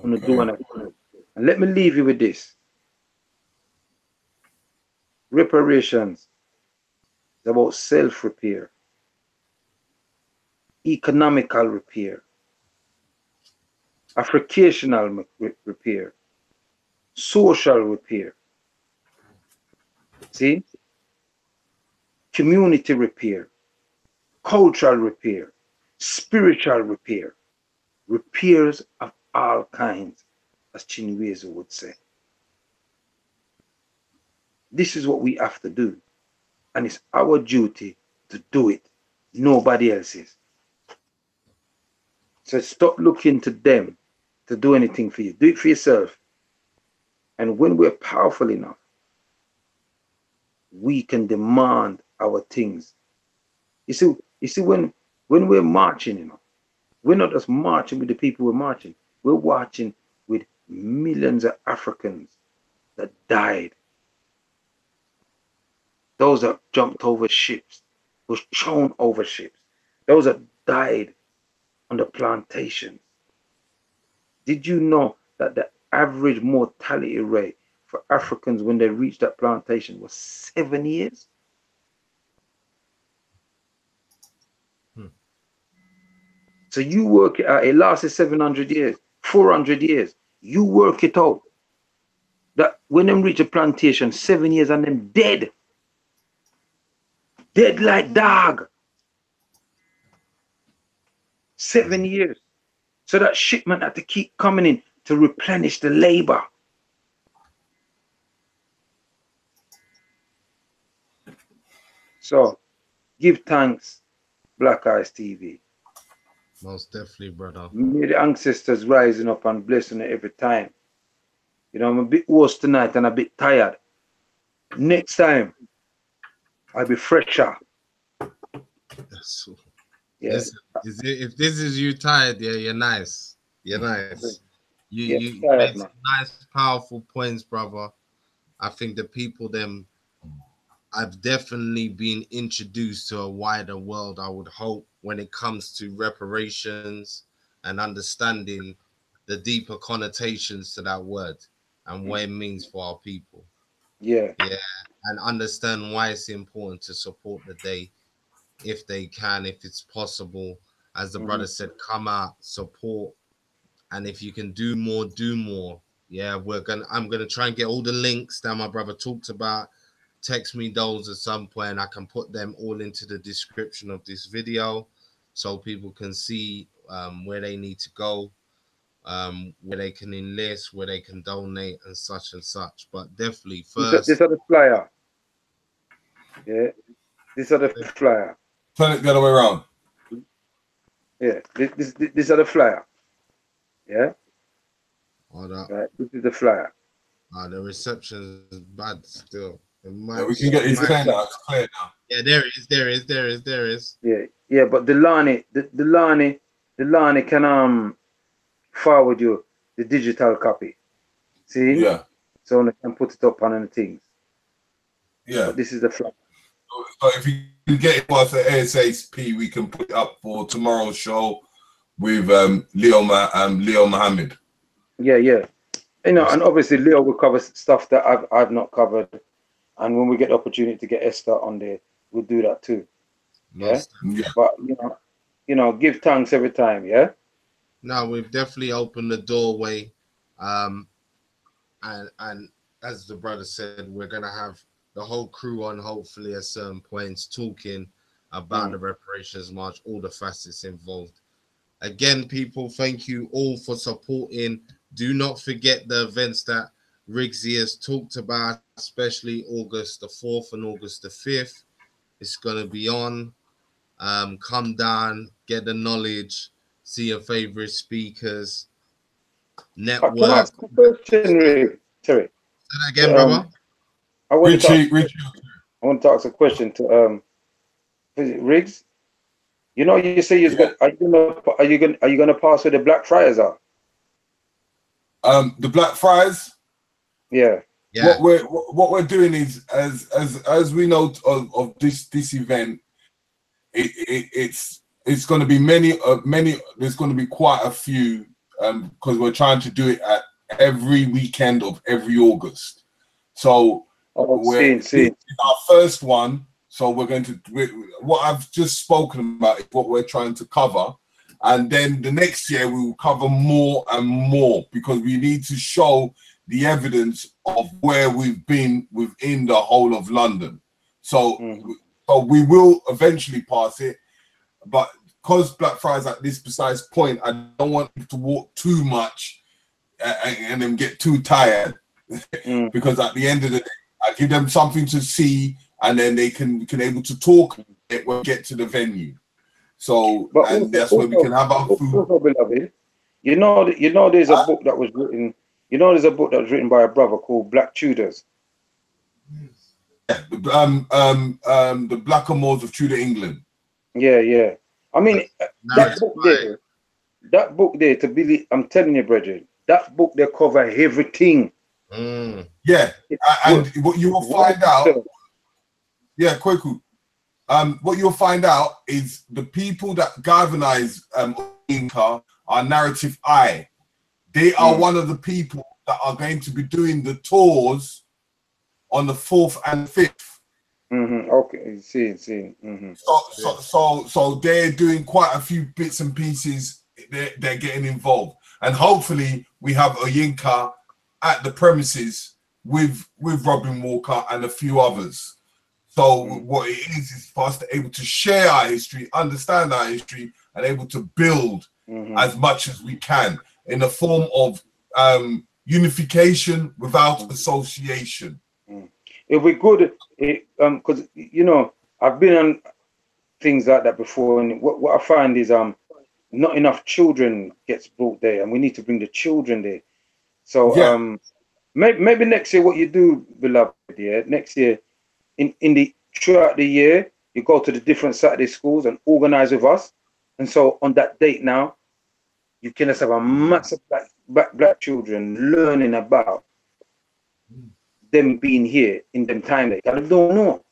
[SPEAKER 4] want to do an effort. And let me leave you with this. Reparations is about self-repair, economical repair, Africational repair, social repair. See? Community repair, cultural repair, spiritual repair, repairs of all kinds, as Chinweizu would say. This is what we have to do. And it's our duty to do it. Nobody else's. So stop looking to them to do anything for you. Do it for yourself. And when we're powerful enough, we can demand our things. You see, when we're marching, we're not just marching with the people we're marching. We're marching with millions of Africans that died. Those that jumped over ships, was thrown over ships. Those that died on the plantations. Did you know that the average mortality rate for Africans when they reached that plantation was 7 years? So you work it out, it lasted 700 years, 400 years. You work it out. That when them reach a plantation, 7 years and them dead. Dead like dog. 7 years. So that shipment had to keep coming in to replenish the labor. So give thanks, Black Eyes TV.
[SPEAKER 1] Most definitely, brother.
[SPEAKER 4] May the ancestors rising up and blessing it every time. You know, I'm a bit hoarse tonight and a bit tired. Next time, I'll be fresher.
[SPEAKER 1] Yeah. If this is you tired, yeah, you're nice. You're nice. You made some nice, powerful points, brother. I think the people I've definitely been introduced to a wider world, I would hope, when it comes to reparations and understanding the deeper connotations to that word and what it means for our people.
[SPEAKER 4] Yeah.
[SPEAKER 1] And understand why it's important to support the day if they can, if it's possible. As the brother said, come out, support, and if you can do more, do more. Yeah, I'm gonna try and get all the links that my brother talked about. Text me those at some point. I can put them all into the description of this video so people can see where they need to go, where they can enlist, where they can donate, and such and such. But definitely first,
[SPEAKER 4] these are the flyer. Yeah, these are the flyer.
[SPEAKER 3] Turn it the other way around.
[SPEAKER 4] Yeah, these are the flyer. Yeah.
[SPEAKER 1] Hold up.
[SPEAKER 4] Right, this is the flyer.
[SPEAKER 1] The reception is bad still.
[SPEAKER 3] Yeah, we can get it clear now. It's clear now.
[SPEAKER 1] Yeah, there is.
[SPEAKER 4] Yeah. But Delani can forward you the digital copy. See?
[SPEAKER 3] Yeah.
[SPEAKER 4] So they can put it up on the things.
[SPEAKER 3] Yeah.
[SPEAKER 4] But this is the flag.
[SPEAKER 3] So if you can get it past the ASAP, we can put it up for tomorrow's show with Leo Mohammed.
[SPEAKER 4] Yeah. And obviously Leo will cover stuff that I've not covered. And when we get the opportunity to get Esther on there, we'll do that too. Yeah. But give thanks every time, yeah?
[SPEAKER 1] No, we've definitely opened the doorway. And as the brother said, we're gonna have the whole crew on hopefully at certain points talking about the reparations march, all the facets involved. Again, people, thank you all for supporting. Do not forget the events that Riggsy has talked about, especially August the 4th and August the 5th. It's going to be on. Come down, get the knowledge, see your favorite speakers, network.
[SPEAKER 4] Can I ask a question, Rick? Sorry.
[SPEAKER 1] Say that again, brother.
[SPEAKER 4] I want to ask a question to Riggs. You say are you gonna pass with the Black Friars are?
[SPEAKER 3] The Black Friars.
[SPEAKER 4] Yeah.
[SPEAKER 3] What we're doing is as we know of this event, it's going to be many. There's going to be quite a few because we're trying to do it at every weekend of every August. So this is our first one. So we're going to what I've just spoken about is what we're trying to cover, and then the next year we will cover more and more because we need to show the evidence of where we've been within the whole of London. So we will eventually pass it, but because Black Friars at this precise point, I don't want them to walk too much and then get too tired because at the end of the day, I give them something to see, and then they can able to talk when we get to the venue. So that's where we can have our food.
[SPEAKER 4] Beloved, there's a book that was written. There's a book that was written by a brother called Black Tudors.
[SPEAKER 3] The Blackamoors of Tudor England.
[SPEAKER 4] Yeah. I mean, that book there, to believe, I'm telling you, brethren, that book they cover everything.
[SPEAKER 3] Yeah, and what you will find out. Yeah, KWAKU. What you'll find out is the people that galvanize Inca are Narrative Eye. They are one of the people that are going to be doing the tours on the 4th and 5th.
[SPEAKER 4] Okay, see.
[SPEAKER 3] So they're doing quite a few bits and pieces. They're getting involved, and hopefully we have Oyinka at the premises with Robin Walker and a few others. So what it is for us to able to share our history, understand our history, and able to build as much as we can in the form of unification without association.
[SPEAKER 4] If we could, because I've been on things like that before, and what I find is not enough children gets brought there, and we need to bring the children there. So maybe next year, what you do, beloved, next year, throughout the year, you go to the different Saturday schools and organize with us, and so on that date now, you can just have a massive black children learning about them being here in them time. They don't know.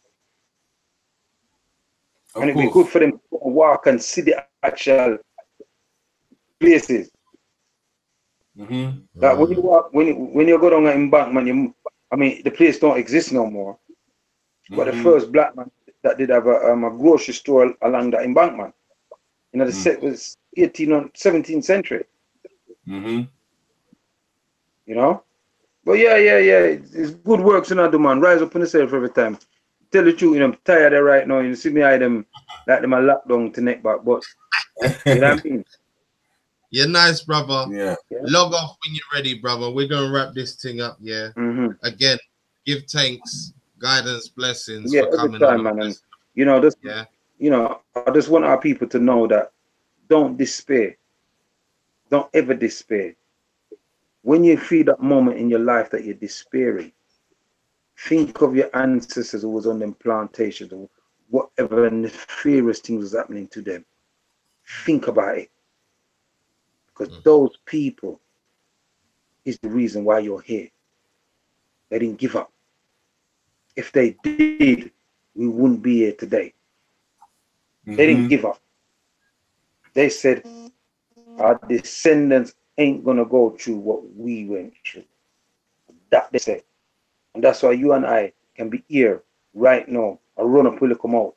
[SPEAKER 4] And it'd be good for them to walk and see the actual places. Like when you walk, when you go down an embankment, the place don't exist no more. But the first black man that did have a grocery store along that embankment, the set was 18th or 17th century. But yeah, it's good works in other man. Rise up on yourself every time. Tell the truth, I'm tired of right now. You see me hide them like them a locked down to neck back, but you know what I mean?
[SPEAKER 1] You're nice, brother.
[SPEAKER 3] Yeah.
[SPEAKER 1] Log off when you're ready, brother. We're gonna wrap this thing up, yeah. Again, give thanks, guidance, blessings for coming
[SPEAKER 4] time,
[SPEAKER 1] on.
[SPEAKER 4] Man. And I just want our people to know that don't despair. Don't ever despair. when you feel that moment in your life that you're despairing, think of your ancestors who was on them plantations or whatever nefarious things was happening to them. Think about it. Because those people is the reason why you're here. They didn't give up. If they did, we wouldn't be here today. They didn't give up. They said, our descendants ain't going to go through what we went through. That they said. And that's why you and I can be here right now. I run up, will come out.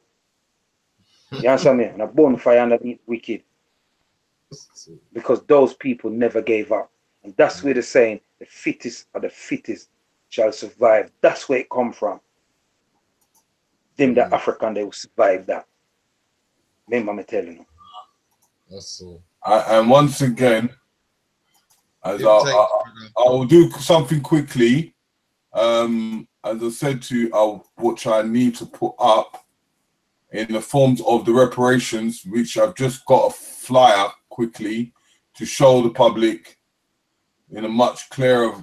[SPEAKER 4] You answer me? And a bonfire underneath wicked. Because those people never gave up. And that's where they're saying the fittest of the fittest shall survive. That's where it come from. Them, the African, they will survive that. Remember me telling you.
[SPEAKER 1] That's all.
[SPEAKER 3] And once again, as I'll do something quickly. As I said to you, which I need to put up in the forms of the reparations, which I've just got a flyer quickly to show the public in a much clearer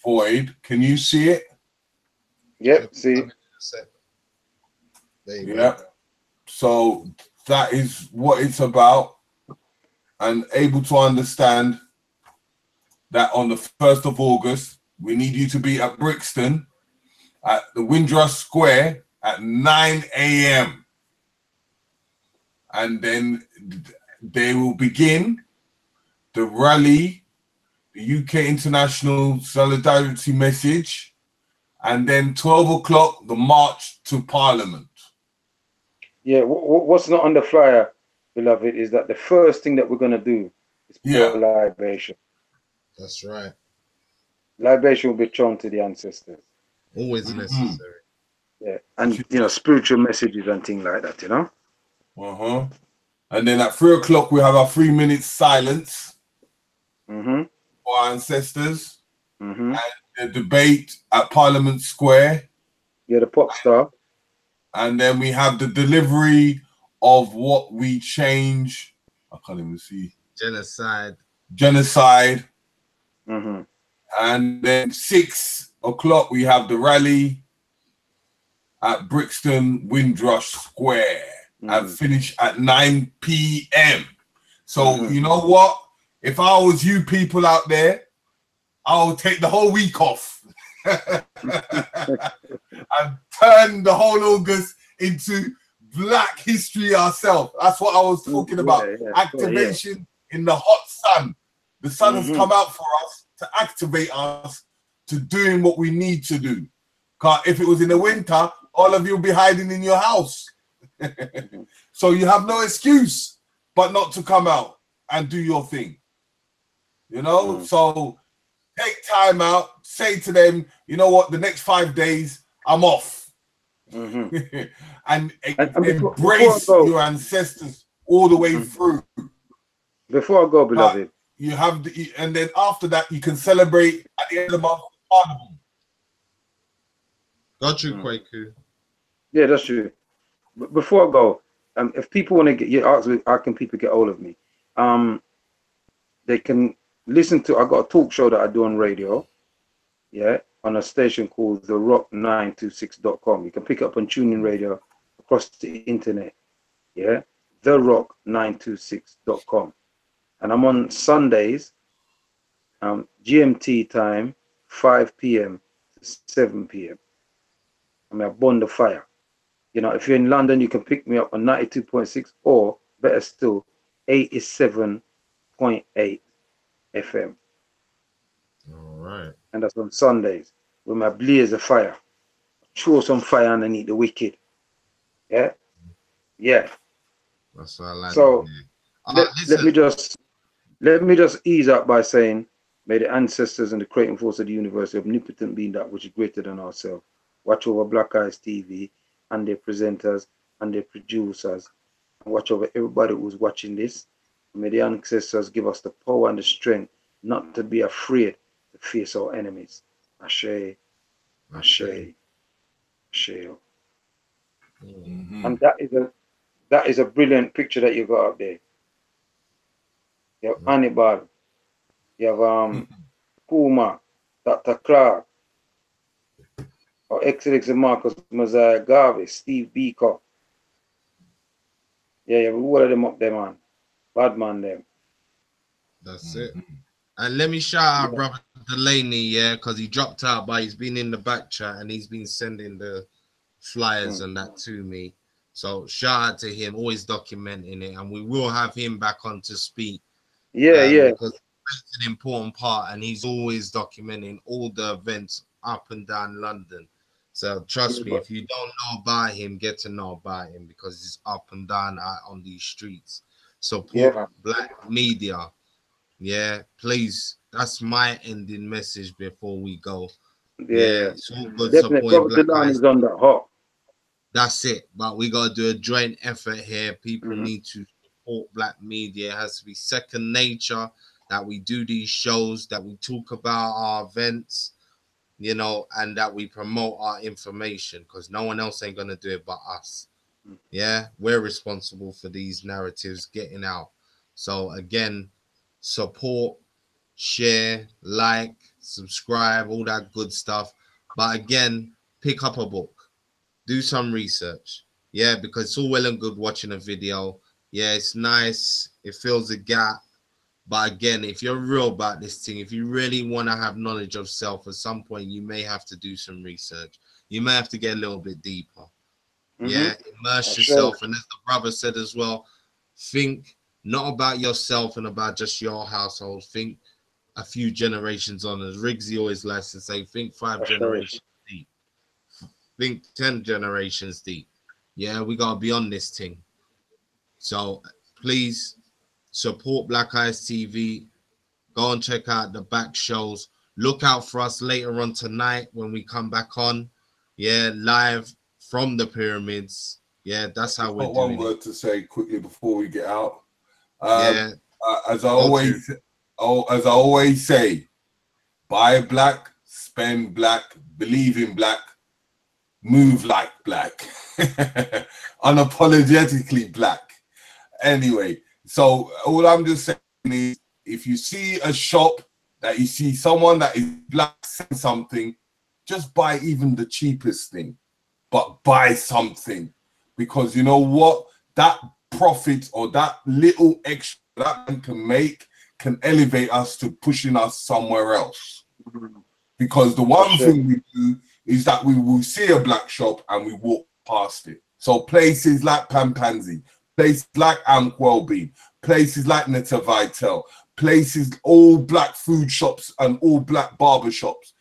[SPEAKER 3] void. Can you see it?
[SPEAKER 4] Yep, see.
[SPEAKER 1] There you
[SPEAKER 3] go. So that is what it's about, and able to understand that on the 1st of August, we need you to be at Brixton at the Windrush Square at 9 a.m. And then they will begin the rally, the UK International Solidarity Message, and then 12 o'clock, the march to Parliament.
[SPEAKER 4] Yeah, what's not on the flyer, beloved, is that the first thing that we're going to do is pour libation.
[SPEAKER 1] That's right.
[SPEAKER 4] Libation will be thrown to the ancestors.
[SPEAKER 1] Always necessary.
[SPEAKER 4] Yeah, and you know, spiritual messages and things like that, you know.
[SPEAKER 3] And then at 3 o'clock we have our 3 minutes silence for our ancestors, and the debate at Parliament Square.
[SPEAKER 4] Yeah, the pop star.
[SPEAKER 3] And then we have the delivery of what we change. I can't even see. Genocide. And then 6 o'clock we have the rally at Brixton Windrush Square and finish at 9 p.m. So you know what? If I was you people out there, I'll take the whole week off and turn the whole August into Black History ourselves. That's what I was talking about. Activation in the hot sun. The sun has come out for us to activate us to doing what we need to do. Because if it was in the winter, all of you will be hiding in your house. So you have no excuse but not to come out and do your thing. You know? So take time out, say to them, you know what, the next 5 days, I'm off. and embrace your ancestors all the way through.
[SPEAKER 4] Before I go, beloved.
[SPEAKER 3] You have and then after that, you can celebrate at the end of the month.
[SPEAKER 1] Got you, KWAKU.
[SPEAKER 4] Yeah, that's true. But before I go, if people want to get, you ask me, how can people get hold of me? They can listen to, I got a talk show that I do on radio, on a station called therock926.com. You can pick up on tuning radio across the internet, therock926.com. And I'm on Sundays, GMT time, 5 p.m. to 7 p.m. I'm at Bond of Fire. You know, if you're in London, you can pick me up on 92.6 or, better still, 87.8 FM.
[SPEAKER 1] All right.
[SPEAKER 4] And that's on Sundays with my blaze of fire. Throw some fire underneath the wicked. Yeah? Yeah.
[SPEAKER 1] That's what I like.
[SPEAKER 4] So, let me just ease up by saying, may the ancestors and the creating force of the universe, the omnipotent being that which is greater than ourselves, watch over Black Eyes TV and their presenters and their producers, and watch over everybody who's watching this. May the ancestors give us the power and the strength not to be afraid to face our enemies. Ashe, Ashe, Ashe. And that is a brilliant picture that you got up there. You have Hannibal, you have Kuma, Dr. Clark, or Excellency Marcus Mosiah Garvey, Steve Beaker. Yeah, we order them up there, man. Bad man them.
[SPEAKER 1] That's it. And let me shout out brother DULANI, yeah, because he dropped out, but he's been in the back chat and he's been sending the flyers and that to me. So shout out to him, always documenting it, and we will have him back on to speak.
[SPEAKER 4] Yeah,
[SPEAKER 1] because it's an important part, and he's always documenting all the events up and down London. So trust me, if you don't know about him, get to know about him because he's up and down on these streets. Support black media. Yeah, please. That's my ending message before we go.
[SPEAKER 4] Yeah,
[SPEAKER 1] it's all good.
[SPEAKER 4] Definitely.
[SPEAKER 1] Support black
[SPEAKER 4] DULANI
[SPEAKER 1] guys.
[SPEAKER 4] is on the hop.
[SPEAKER 1] That's it. But we gotta do a joint effort here. People need to support black media. It has to be second nature that we do these shows, that we talk about our events, you know, and that we promote our information because no one else ain't gonna do it but us. Yeah, we're responsible for these narratives getting out. So again, support, share, like, subscribe, all that good stuff. But again, pick up a book. Do some research, yeah, because it's all well and good watching a video. Yeah, it's nice, it fills a gap. But again, if you're real about this thing, if you really want to have knowledge of self, at some point you may have to do some research. You may have to get a little bit deeper. Yeah, immerse yourself. And as the brother said as well, think not about yourself and about just your household. Think a few generations on. As Riggsy always likes to say, think 5 generations deep. Think 10 generations deep. Yeah, we gotta be on this thing. So please support Black Eyes TV. Go and check out the back shows. Look out for us later on tonight when we come back on. Yeah, live from the pyramids. Yeah, that's how we're doing.
[SPEAKER 3] One word to say quickly before we get out. As I always say, buy black, spend black, believe in black, move like black, unapologetically black. Anyway, so all I'm just saying is, if you see a shop that you see someone that is black selling something, just buy even the cheapest thing, but buy something, because you know what, that profit or that little extra that man can make can elevate us to pushing us somewhere else. Because the one thing we do is that we will see a black shop and we walk past it. So places like Pampanzi, places like Welbeing, places like Netta Vitel, places, all black food shops and all black barber shops,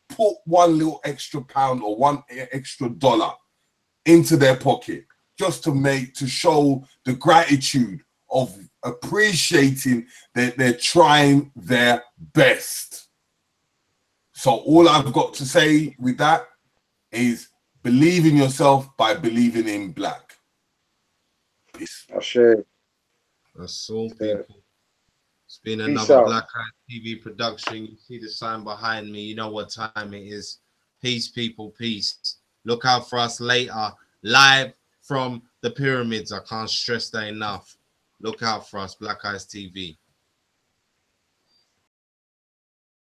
[SPEAKER 3] put one little extra pound or one extra dollar into their pocket just to show the gratitude of appreciating that they're trying their best. So all I've got to say with that is believe in yourself by believing in black. Peace.
[SPEAKER 1] That's all, people. It's been another Black Eyes TV production. You see the sign behind me. You know what time it is. Peace, people. Peace. Look out for us later. Live from the pyramids. I can't stress that enough. Look out for us, Black Eyes TV.